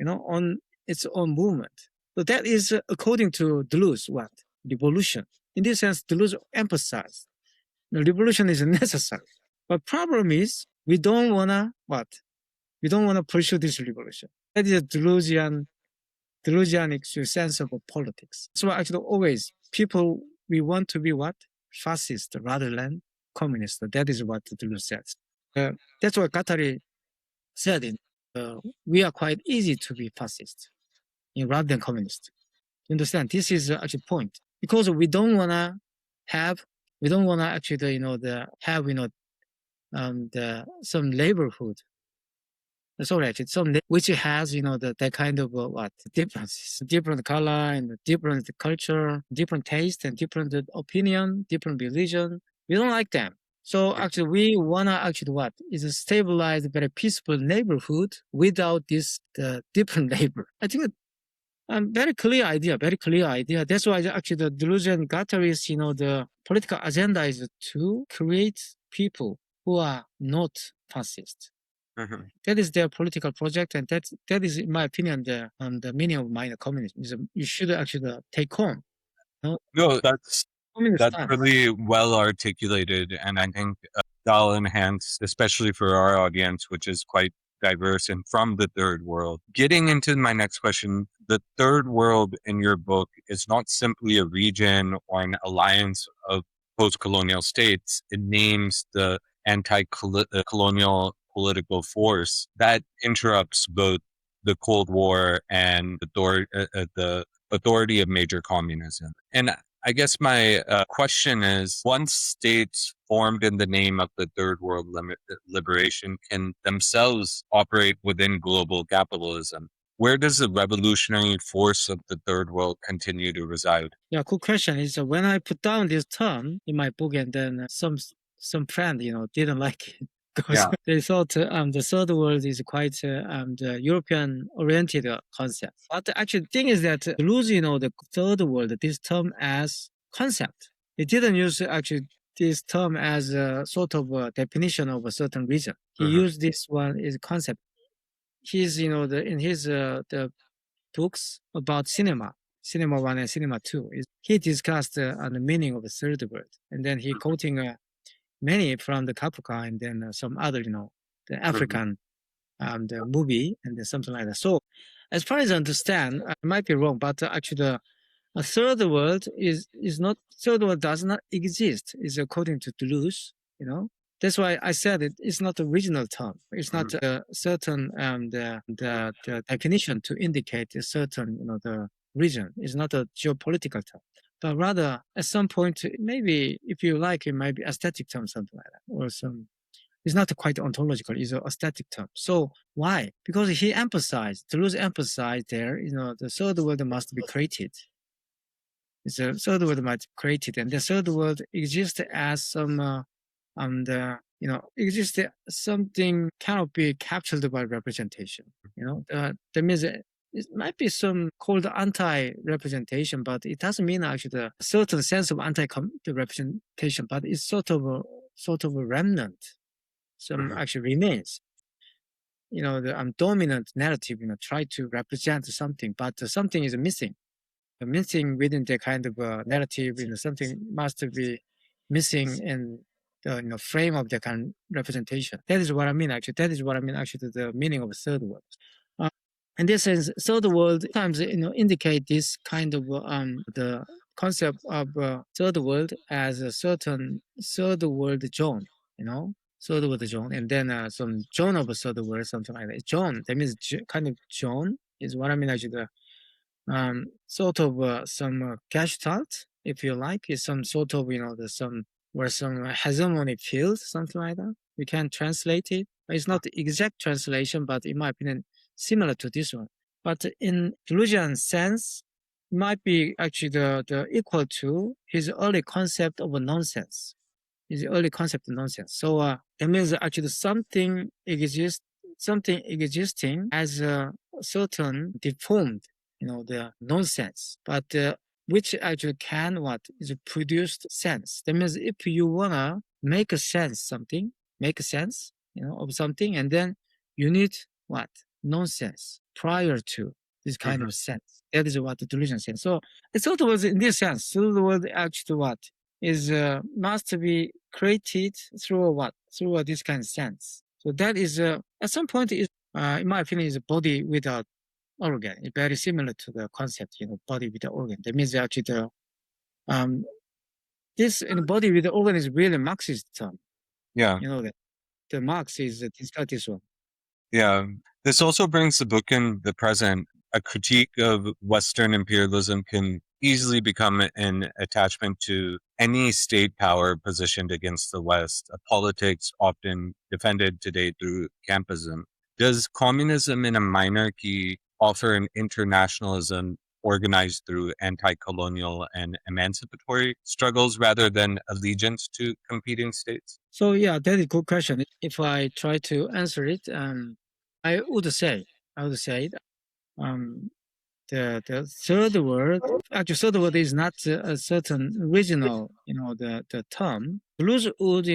Speaker 2: on its own movement. So that is according to Deleuze, revolution. In this sense, Deleuze emphasized revolution is necessary. But problem is we don't wanna pursue this revolution. That is a Deleuzian sense of politics. So actually always people we want to be fascist rather than communist. That is what Deleuze says. That's what Guattari said. We are quite easy to be fascist rather than communist. You understand? This is actually point because we don't wanna actually some neighborhood. Sorry, actually some which has that kind of differences, different color and different culture, different taste and different opinion, different religion. We don't like them. So actually we wanna is a stabilized, very peaceful neighborhood without this different neighbor. I think very clear idea. That's why actually the Deleuze and Guattari's, the political agenda is to create people who are not fascist. That is their political project, and that is, in my opinion, the meaning of minor communism. You should actually take home.
Speaker 1: No, that's really well articulated, and I think that'll enhance, especially for our audience, which is quite diverse and from the third world. Getting into my next question, the third world in your book is not simply a region or an alliance of post-colonial states. It names the anti-colonial political force that interrupts both the Cold War and the authority of major communism. And I guess my question is, once states formed in the name of the Third World liberation can themselves operate within global capitalism, where does the revolutionary force of the Third World continue to reside?
Speaker 2: Yeah, good question. Is when I put down this term in my book, and then some friend, didn't like it because they thought the third world is quite the European-oriented concept. But actually, the thing is that Deleuze, the third world, this term as concept. He didn't use actually this term as a sort of a definition of a certain region. He used this one as a concept. He's, in his the books about cinema 1 and cinema 2, he discussed the meaning of the third word, and then he quoting many from the Kafka and then some other, the African the movie and then something like that. So, as far as I understand, I might be wrong, but actually a third world is not, third world does not exist, is according to Deleuze, That's why I said it's not a regional term. It's not a certain the definition to indicate a certain the region. It's not a geopolitical term, but rather at some point, maybe if you like, it might be aesthetic term, something like that, or some. It's not quite ontological. It's an aesthetic term. So why? Because Deleuze emphasized there, the third world must be created. It's a third world might be created, and the third world exists as some. Exists something cannot be captured by representation. That means it might be some called anti-representation, but it doesn't mean actually a certain sense of anti-representation, but it's sort of a remnant. Some actually remains. The dominant narrative, try to represent something, but something is missing. The missing within the kind of narrative, something must be missing in the frame of the kind of representation. That is what I mean, actually. That is what I mean, actually, the meaning of third world. In this sense, third world sometimes, indicate this kind of the concept of third world as a certain third world zone, third world zone, and then some zone of a third world, something like that. Zone, that means kind of zone is what I mean, actually. The sort of some gestalt, if you like, is some sort of some hegemony feels, something like that. We can translate it. It's not the exact translation, but in my opinion, similar to this one. But in Deleuzean sense, it might be actually the equal to his early concept of a nonsense. His early concept of nonsense. So that means actually something existing as a certain deformed, the nonsense, but which actually can is produced sense. That means if you wanna make a sense of something, and then you need nonsense prior to this kind of sense. That is what the delusion says. So it's sort of in this sense, through the word actually is must be created through through this kind of sense. So that is at some point is in my opinion is a body without organ. It's very similar to the concept, body with the organ. That means actually this body with the organ is really Marxist term.
Speaker 1: Yeah.
Speaker 2: That the Marx is discussed this one.
Speaker 1: Yeah. This also brings the book in the present. A critique of Western imperialism can easily become an attachment to any state power positioned against the West, a politics often defended today through Campism. Does communism in a minarchy offer an internationalism organized through anti-colonial and emancipatory struggles rather than allegiance to competing states?
Speaker 2: So yeah, that is a good question. If I try to answer it, I would say the third word, actually third word is not a certain regional, the term. Deleuze would,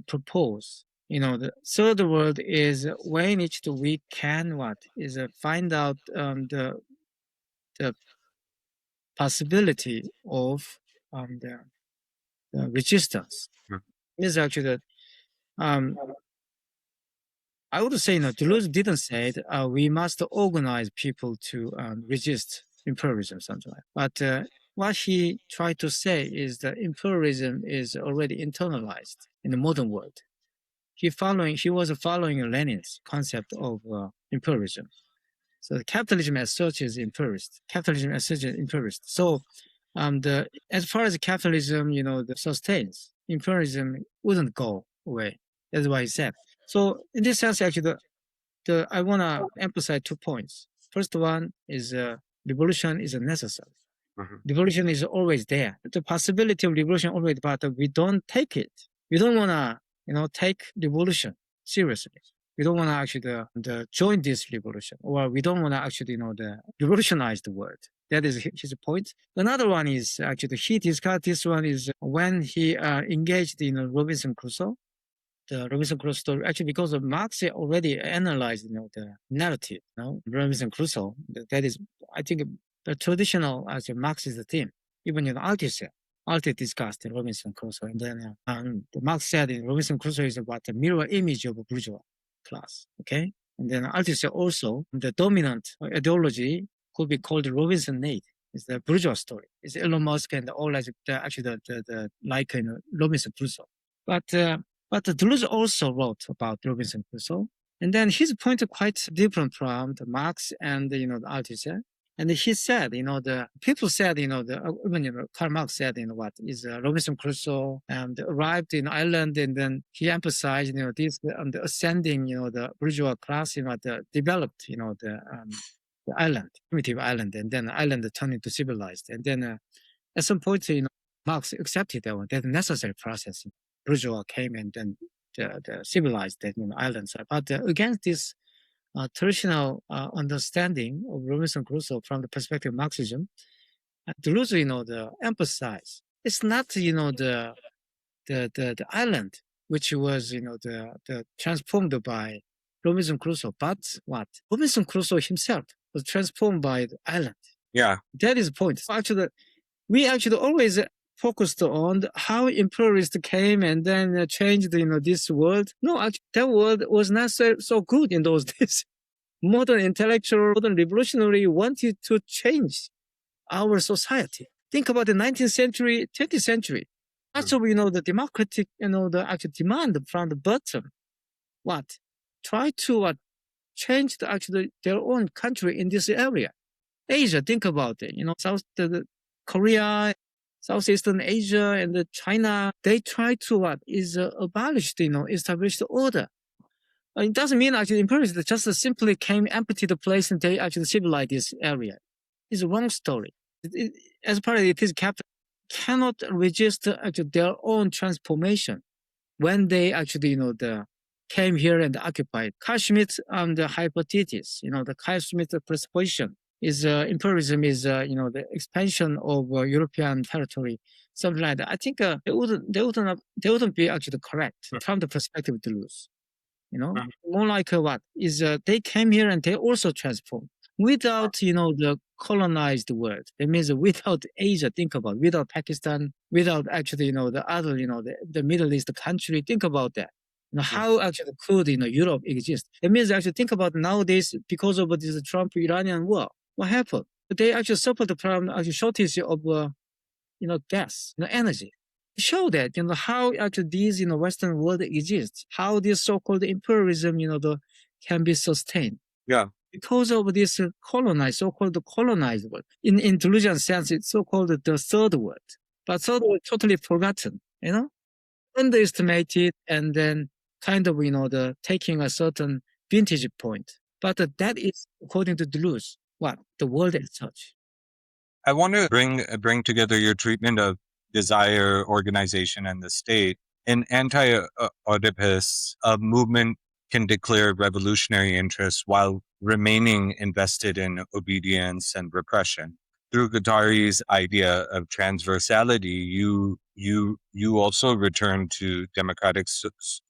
Speaker 2: propose, the third word is way in which we can find out the possibility of the resistance. Is actually that I would say Deleuze didn't say that we must organize people to resist imperialism, something like that. But what he tried to say is that imperialism is already internalized in the modern world. He was following Lenin's concept of imperialism. So the capitalism as such is imperialist. Capitalism as such is imperialist. So as far as capitalism, that sustains, imperialism wouldn't go away. That's why he said. So in this sense, actually, I want to emphasize 2 points. First one is revolution is necessary. Revolution is always there. The possibility of revolution always, but we don't take it. We don't want to, take revolution seriously. We don't want to actually join this revolution, or we don't want to actually, revolutionize the world. That is his point. Another one is actually he discussed this one is when he engaged in Robinson Crusoe. The Robinson Crusoe story, actually, because of Marx already analyzed, the narrative, Robinson Crusoe. That is, I think, the traditional Marxist theme. Even Althusser discussed Robinson Crusoe, and then Marx said in Robinson Crusoe is about the mirror image of a bourgeois class. Okay, and then Althusser also the dominant ideology could be called Robinsonade. It's the bourgeois story. It's Elon Musk and all the like Robinson Crusoe, But Deleuze also wrote about Robinson Crusoe, and then his point is quite different from the Marx and the Althusser. And he said, the people said, even Karl Marx said, what is Robinson Crusoe arrived in Ireland, and then he emphasized, this the ascending, the bourgeois class, developed, the island, primitive island, and then the island turned into civilized, and then at some point, Marx accepted that one, that necessary process. Bourgeois came and then the civilized islands. But against this traditional understanding of Robinson Crusoe from the perspective of Marxism, Deleuze, the emphasize it's not the island which was the transformed by Robinson Crusoe, but what Robinson Crusoe himself was transformed by the island.
Speaker 1: Yeah,
Speaker 2: that is the point. Actually, we always focused on how imperialists came and then changed, this world. No, actually, that world was not so good in those days. Modern intellectual, modern revolutionary wanted to change our society. Think about the 19th century, 20th century. Much of, the democratic, the actual demand from the bottom. What? Try to change their own country in this area. Asia, think about it. Korea, Southeastern Asia and China, they try to abolish established order. It doesn't mean actually imperialists just simply came, empty the place, and they actually civilized this area. It's a wrong story. As part of it is capital cannot resist actually their own transformation when they actually came here and occupied. Carl Schmitt's the hypothesis, the Carl Schmitt presupposition is imperialism is the expansion of European territory, something like that. I think they wouldn't be actually correct from the perspective of Deleuze. More like what is they came here and they also transformed without the colonized world. That means without Asia. Think about without Pakistan, without actually the other the Middle East country. Think about that. How actually could Europe exist? It means actually think about nowadays because of this Trump-Iranian war. What happened? They actually suffered from actually shortage of gas, energy. Show that how actually these Western world exists, how this so-called imperialism can be sustained.
Speaker 1: Yeah.
Speaker 2: Because of this so-called colonized world. In Deleuzian sense, it's so-called the third world. But third world totally forgotten, underestimated, and then kind of the taking a certain vintage point. But that is according to Deleuze, what the world as such.
Speaker 1: I want to bring together your treatment of desire, organization, and the state. In Anti-Oedipus, a movement can declare revolutionary interests while remaining invested in obedience and repression. Through Guattari's idea of transversality, you also return to democratic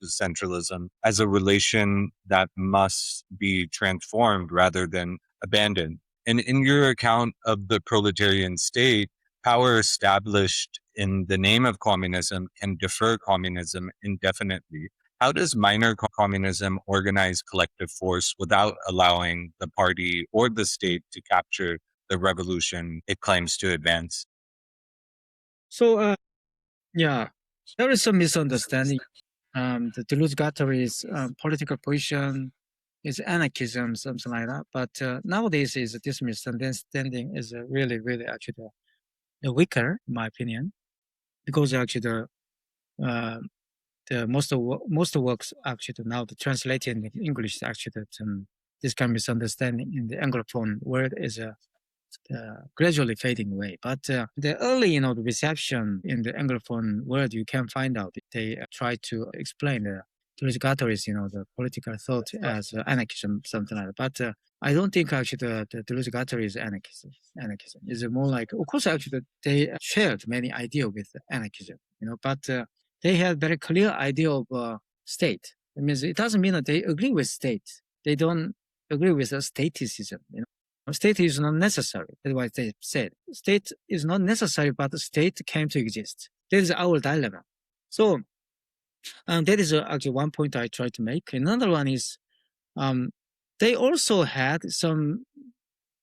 Speaker 1: centralism as a relation that must be transformed rather than abandoned. And in your account of the proletarian state, power established in the name of communism can defer communism indefinitely. How does minor communism organize collective force without allowing the party or the state to capture the revolution it claims to advance?
Speaker 2: So, there is some misunderstanding. The Deleuze-Guattari's political position is anarchism, something like that. But nowadays, this misunderstanding is really, really actually the weaker, in my opinion, because actually the most works actually now the translated in English actually this kind of misunderstanding in the Anglophone word is gradually fading away. But the early, the reception in the Anglophone word, you can find out they try to explain the Guattari's, the political thought as anarchism, something like that. But I don't think actually the Guattari is anarchism. Anarchism is more like, of course, actually they shared many ideas with anarchism, but they had very clear idea of state. It means it doesn't mean that they agree with state. They don't agree with staticism. State is not necessary. That's why they said state is not necessary, but the state came to exist. That is our dilemma. So that is actually one point I try to make. Another one is they also had some,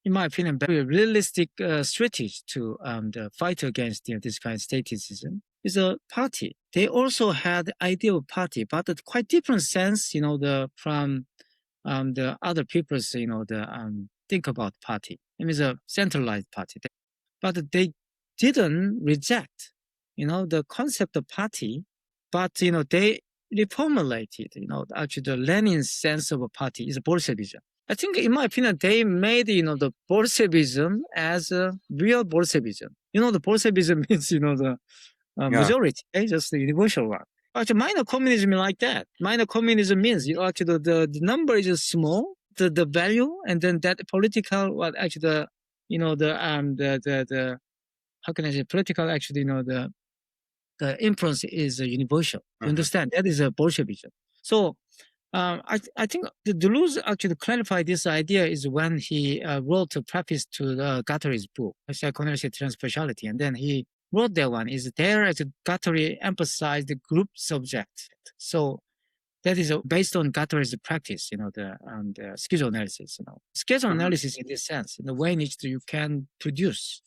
Speaker 2: in my opinion, very realistic strategy to fight against this kind of staticism. Is a party. They also had the idea of party, but a quite different sense, from the other people's, think about party. It means a centralized party. But they didn't reject, the concept of party, but, they reformulated, actually the Lenin's sense of a party is Bolshevism. I think, in my opinion, they made, the Bolshevism as a real Bolshevism. The Bolshevism means, the majority, just the universal one. Actually, minor communism like that. Minor communism means, actually the number is small, the value, and then that political, actually the how can I say, political, actually, the influence is universal. You understand? That is a Bolshevism. So I think the Deleuze actually clarified this idea is when he wrote a preface to Guattari's book, Psychoanalysis Transpersonality, and then he wrote that one. Is there as Guattari emphasized the group subject. So that is based on Guattari's practice, the schizoanalysis. Schizoanalysis in this sense, in the way in which you can produce,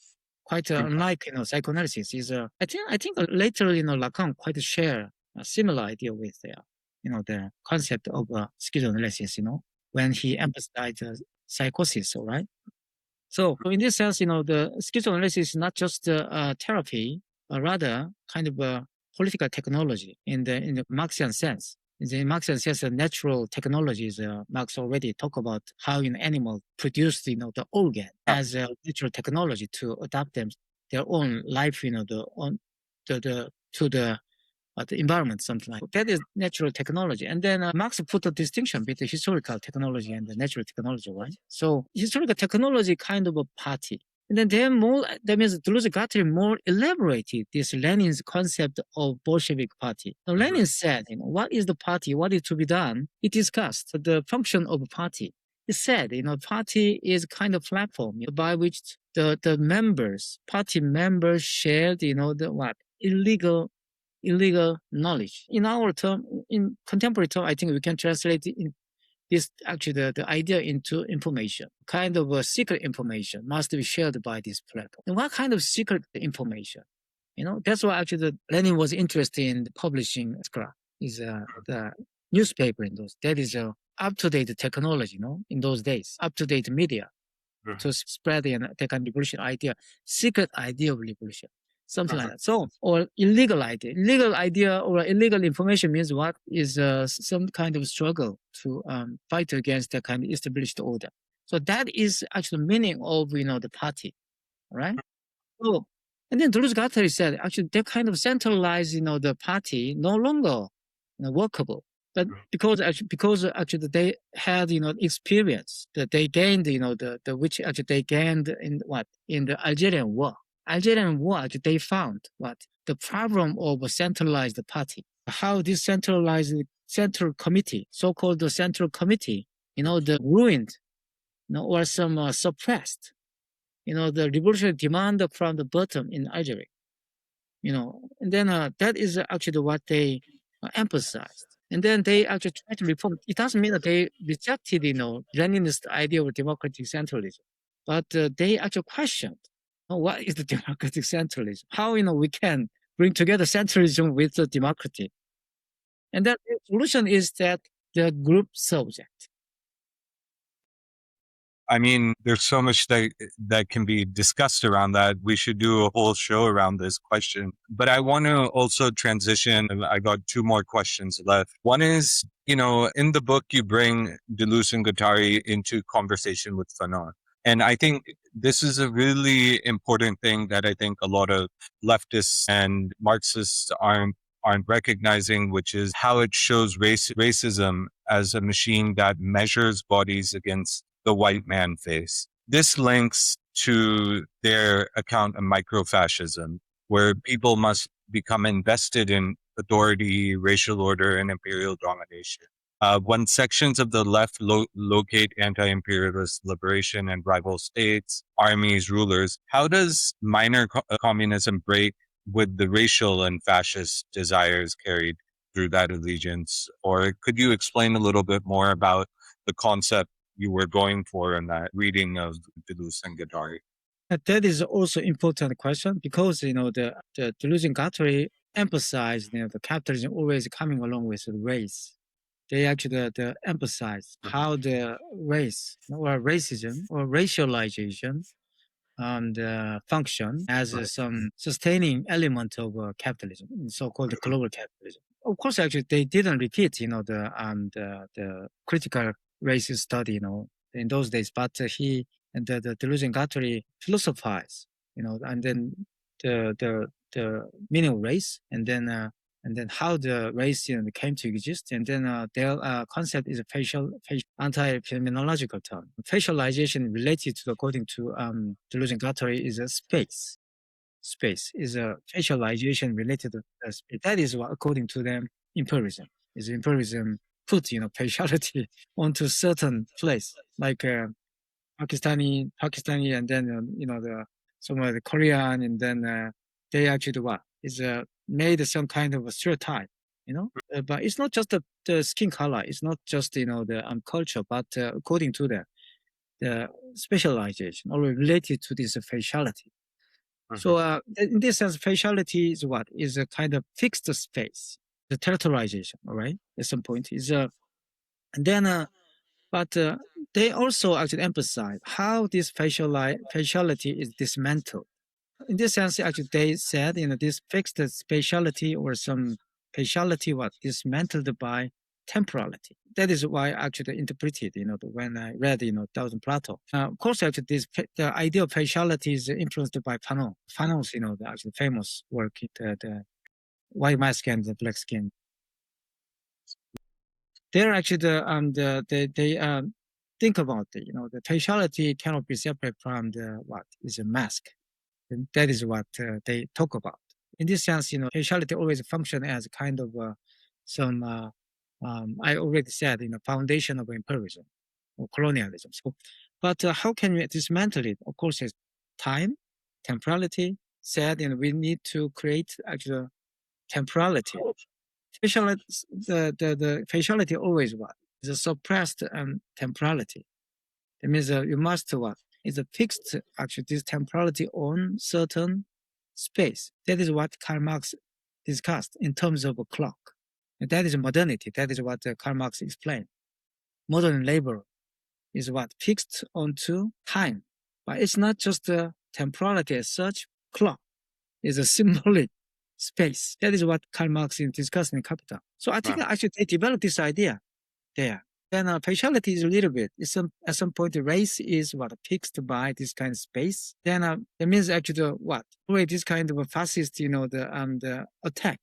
Speaker 2: quite unlike psychoanalysis, is I think later Lacan quite share a similar idea with the concept of schizoanalysis. When he emphasized psychosis, all right. So in this sense, the schizoanalysis is not just therapy, but rather kind of a political technology in the Marxian sense. In the Marxian sense, the natural technologies, Marx already talked about how animal produce, the organ as a natural technology to adapt their own life, to the environment, something like that. That is natural technology. And then Marx put a distinction between historical technology and the natural technology, right? So historical technology kind of a party. And then that means Deleuze-Guattari more elaborated this Lenin's concept of Bolshevik party. Now, Lenin said, what is the party? What is to be done? He discussed the function of a party. He said, party is kind of platform by which the party members shared, illegal knowledge. In our term, in contemporary term, I think we can translate in this actually the idea into information. Kind of a secret information must be shared by this platform. And what kind of secret information? That's why actually Lenin was interested in publishing Skra, is the newspaper in those. That is up-to-date technology, in those days, up-to-date media to spread the kind of revolution idea, secret idea of revolution. Something like that. So, or illegal idea or illegal information means what is some kind of struggle to fight against the kind of established order. So that is actually the meaning of, the party, right? So, and then Deleuze-Guattari said, actually, they kind of centralized, the party no longer workable. But because actually they had, experience that they gained, which actually they gained in the Algerian War. Algerian War, they found the problem of a centralized party. How this centralized central committee, so-called the central committee, the ruined, or some suppressed, the revolutionary demand from the bottom in Algeria. And then that is actually what they emphasized. And then they actually tried to reform. It doesn't mean that they rejected, Leninist idea of democratic centralism, but they actually questioned what is the democratic centralism? How we can bring together centralism with the democracy? And that the solution is that the group subject.
Speaker 1: I mean, there's so much that can be discussed around that. We should do a whole show around this question. But I want to also transition. I got two more questions left. One is, in the book, you bring Deleuze and Guattari into conversation with Fanon. And I think this is a really important thing that I think a lot of leftists and Marxists aren't recognizing, which is how it shows racism as a machine that measures bodies against the white man face. This links to their account of microfascism, where people must become invested in authority, racial order, and imperial domination. When sections of the left locate anti-imperialist liberation and rival states, armies, rulers, how does minor communism break with the racial and fascist desires carried through that allegiance? Or could you explain a little bit more about the concept you were going for in that reading of Deleuze and Guattari?
Speaker 2: That is also important question because the Deleuze and Guattari emphasize the capitalism always coming along with the race. They actually emphasize how the race or racism or racialization function as some sustaining element of capitalism, so-called global capitalism. Of course, actually, they didn't repeat, the critical race study, in those days, but he and the Deleuze and Guattari philosophize, and then the meaning of race, and then how the race came to exist, and then their concept is a facial anti-phenomenological term. Facialization related to, according to Deleuze and Guattari, is a space. Space is a facialization related to space. That is what, according to them, imperialism is. Imperialism put faciality onto certain place, like Pakistani, and then some of the Korean, and then they actually what is made some kind of a stereotype, but it's not just the skin color, it's not just the culture, but according to the specialization or related to this faciality. So in this sense, faciality is what is a kind of fixed space, the territorialization. All right, at some point is and then but they also actually emphasize how this faciality is dismantled. In this sense, actually, they said, this fixed spatiality or some faciality was dismantled by temporality. That is why I actually interpreted, when I read, Thousand Plateaus. Of course, actually, the idea of faciality is influenced by Fanon. Fanon's, the actually famous work, the white mask and the black skin. They're actually they think about the faciality cannot be separate from what is a mask. And that is what they talk about. In this sense, faciality always function as kind of some, I already said, foundation of imperialism or colonialism. So, but how can we dismantle it? Of course, it's time, temporality. Said, we need to create actual temporality. Faciality, the faciality always what is a suppressed temporality. That means you must what is a fixed actually this temporality on certain space. That is what Karl Marx discussed in terms of a clock. And that is modernity. That is what Karl Marx explained. Modern labor is what fixed onto time, but it's not just the temporality as such. Clock is a symbolic space. That is what Karl Marx discussed in Capital. So I think actually they developed this idea there. Then faciality is a little bit. At some point, the race is what fixed by this kind of space. Then that means actually what? This kind of a fascist, the attack,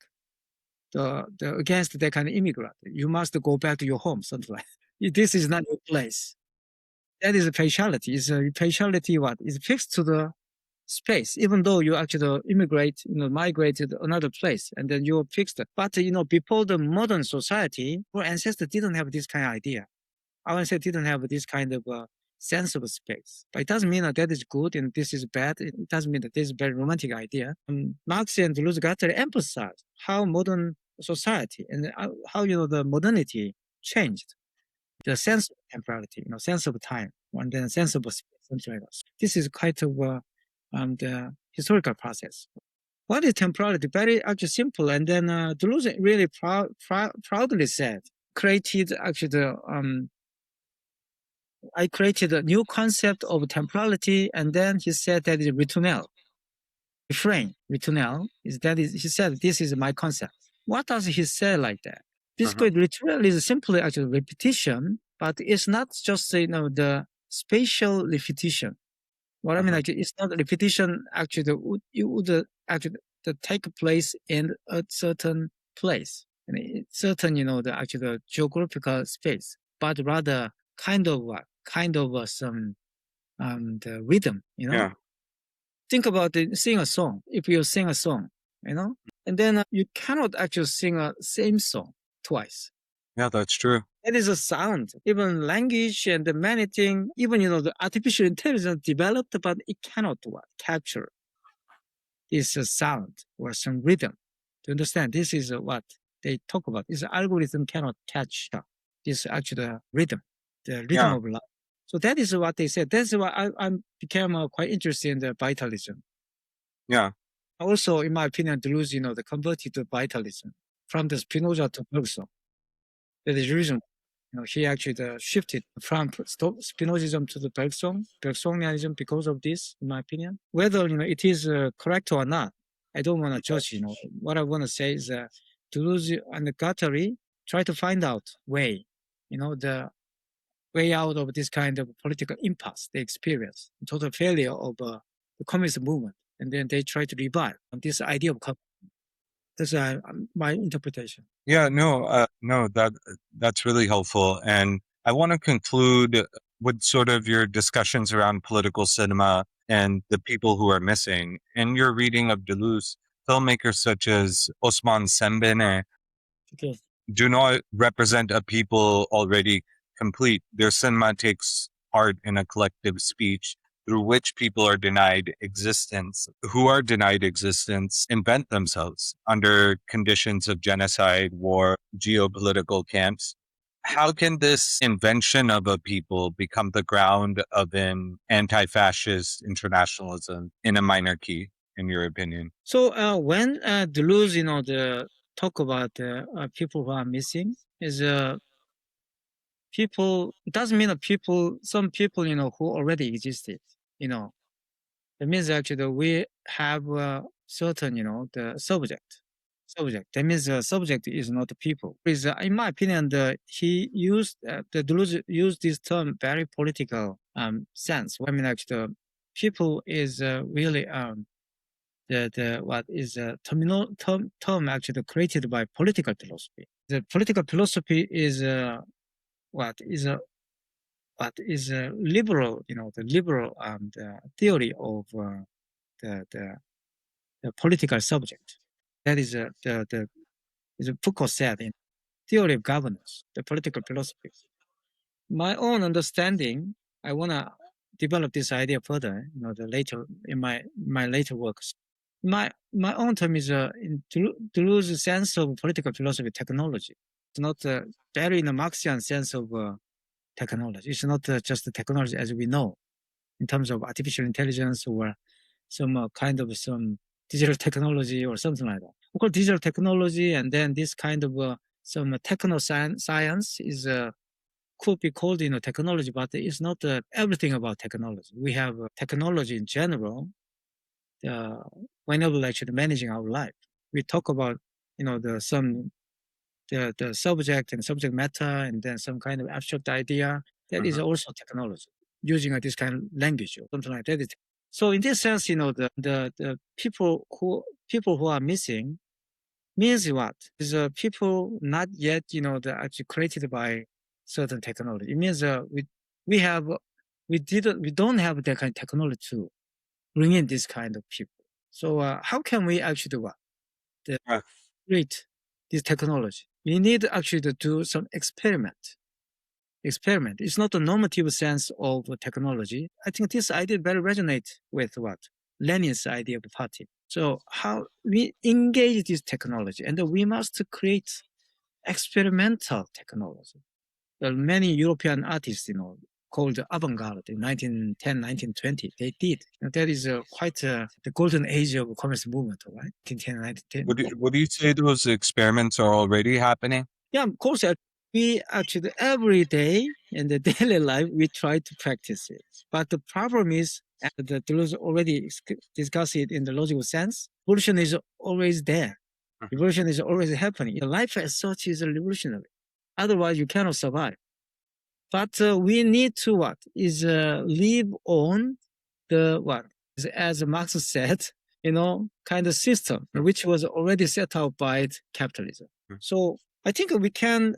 Speaker 2: the against that kind of immigrant. You must go back to your home, something like that. This is not your place. That is a faciality. Is a faciality what is fixed to the space, even though you actually migrate to another place, and then you're fixed. But before the modern society, our ancestors didn't have this kind of idea. Our ancestors didn't have this kind of sense of space. But it doesn't mean that is good and this is bad. It doesn't mean that this is a very romantic idea. Marx and Deleuze Guattari emphasize how modern society and how the modernity changed the sense of temporality, sense of time, and then sense of space, something like that. This is quite of the historical process. What is temporality? Very actually simple. And then Deleuze really proudly said, created actually I created a new concept of temporality, and then he said that is ritournelle. Refrain, ritournelle, he said, this is my concept. What does he say like that? Basically, ritual is simply actually repetition, but it's not just, the spatial repetition. What I mean, actually, it's not repetition actually it would actually take place in a certain place, certain, the geographical space, but rather kind of some the rhythm,
Speaker 1: Yeah.
Speaker 2: Think about sing a song. If you sing a song, and then you cannot actually sing a same song twice.
Speaker 1: Yeah, that's true.
Speaker 2: That is a sound. Even language and the many things, even, the artificial intelligence developed, but it cannot capture this sound or some rhythm. To understand, this is what they talk about. This algorithm cannot catch this actually rhythm, the rhythm of life. So that is what they said. That's why I became quite interested in the vitalism.
Speaker 1: Yeah.
Speaker 2: Also, in my opinion, Deleuze, the converted to vitalism from the Spinoza to Bergson. That is the reason, he actually shifted from Spinozism to the Bergsonianism because of this, in my opinion. Whether, it is correct or not, I don't want to judge, What I want to say is that Deleuze and Guattari try to find out way, the way out of this kind of political impasse they experience, total failure of the communist movement. And then they try to revive this idea of communism. That's my interpretation.
Speaker 1: Yeah, no, that's really helpful. And I want to conclude with sort of your discussions around political cinema and the people who are missing. In your reading of Deleuze, filmmakers such as Ousmane Sembène do not represent a people already complete. Their cinema takes part in a collective speech through which people are denied existence, who are denied existence, invent themselves under conditions of genocide, war, geopolitical camps. How can this invention of a people become the ground of an anti-fascist internationalism in a minor key, in your opinion?
Speaker 2: So when Deleuze, the talk about people who are missing is people. It doesn't mean some people, who already existed. It means actually that we have certain, the subject. That means the subject is not the people. Is in my opinion, the Deleuze used this term very political sense. I mean, actually, the people is really the what is a term actually created by political philosophy. The political philosophy is what is a liberal, the liberal theory of the political subject. That is Foucault said in Theory of Governance, the political philosophy. My own understanding, I want to develop this idea further, the later in my later works. My own term is in Deleuze's sense of political philosophy technology. It's not very in a Marxian sense of technology. It's not just the technology as we know, in terms of artificial intelligence or some kind of some digital technology or something like that. Of course, digital technology and then this kind of some techno science is could be called technology, but it's not everything about technology. We have technology in general. Whenever actually managing our life, we talk about the subject and subject matter, and then some kind of abstract idea that is also technology using this kind of language or something like that. So in this sense, the people who are missing means what is people not yet actually created by certain technology. It means we don't have that kind of technology to bring in this kind of people. So how can we actually do what? Create this technology. We need actually to do some experiment. It's not a normative sense of technology. I think this idea very resonate with what Lenin's idea of the party. So how we engage this technology, and we must create experimental technology. Many European artists, called avant-garde in 1910, 1920. They did. That is quite the golden age of communist movement, right? 1910, 1910.
Speaker 1: Would you say those experiments are already happening?
Speaker 2: Yeah, of course. we actually every day in the daily life, we try to practice it. But the problem is, the Deleuze already discussed it in the logical sense, evolution is always there. Evolution is always happening. Life as such is revolutionary. Otherwise, you cannot survive. But we need to live on the as Marx said, kind of system which was already set out by capitalism. So I think we can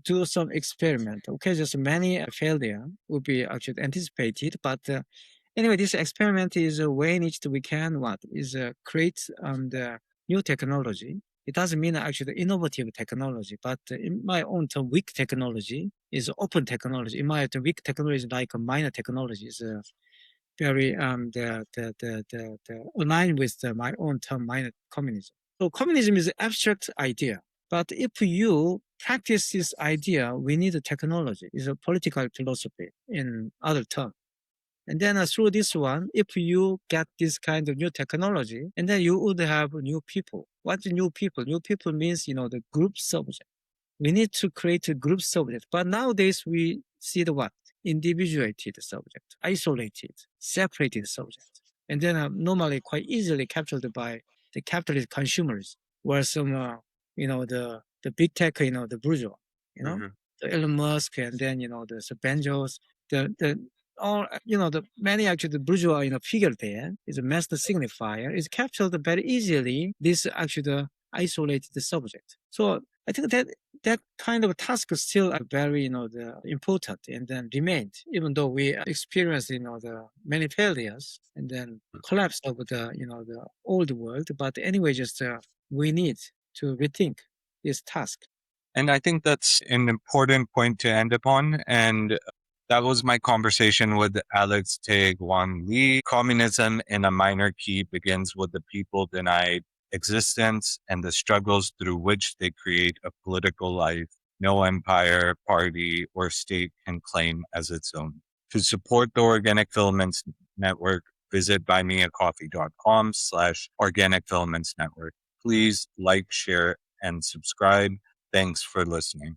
Speaker 2: do some experiment. Okay, just many failure will be actually anticipated, but anyway, this experiment is a way in which we can create new technology. It doesn't mean actually innovative technology, but in my own term, weak technology is open technology. In my term, weak technology is like a minor technology. Is very aligned with my own term, minor communism. So communism is an abstract idea, but if you practice this idea, we need a technology. It's a political philosophy in other terms. And then through this one, if you get this kind of new technology, and then you would have new people. What's new people? New people means, the group subject. We need to create a group subject. But nowadays we see the individuated subject, isolated, separated subject. And then normally quite easily captured by the capitalist consumers, where some, the big tech, the bourgeois, the Elon Musk, and then, the Bezos, the many actually the bourgeois figure there is a master signifier is captured very easily. This actually the isolated subject. So I think that kind of task is still very important and then remained, even though we experienced the many failures and then collapse of the old world. But anyway, just we need to rethink this task.
Speaker 1: And I think that's an important point to end upon. And that was my conversation with Alex Taek-Gwang Lee. Communism in a minor key begins with the people denied existence and the struggles through which they create a political life no empire, party, or state can claim as its own. To support the Organic Filaments Network, visit buymeacoffee.com/Organic Filaments Network. Please like, share, and subscribe. Thanks for listening.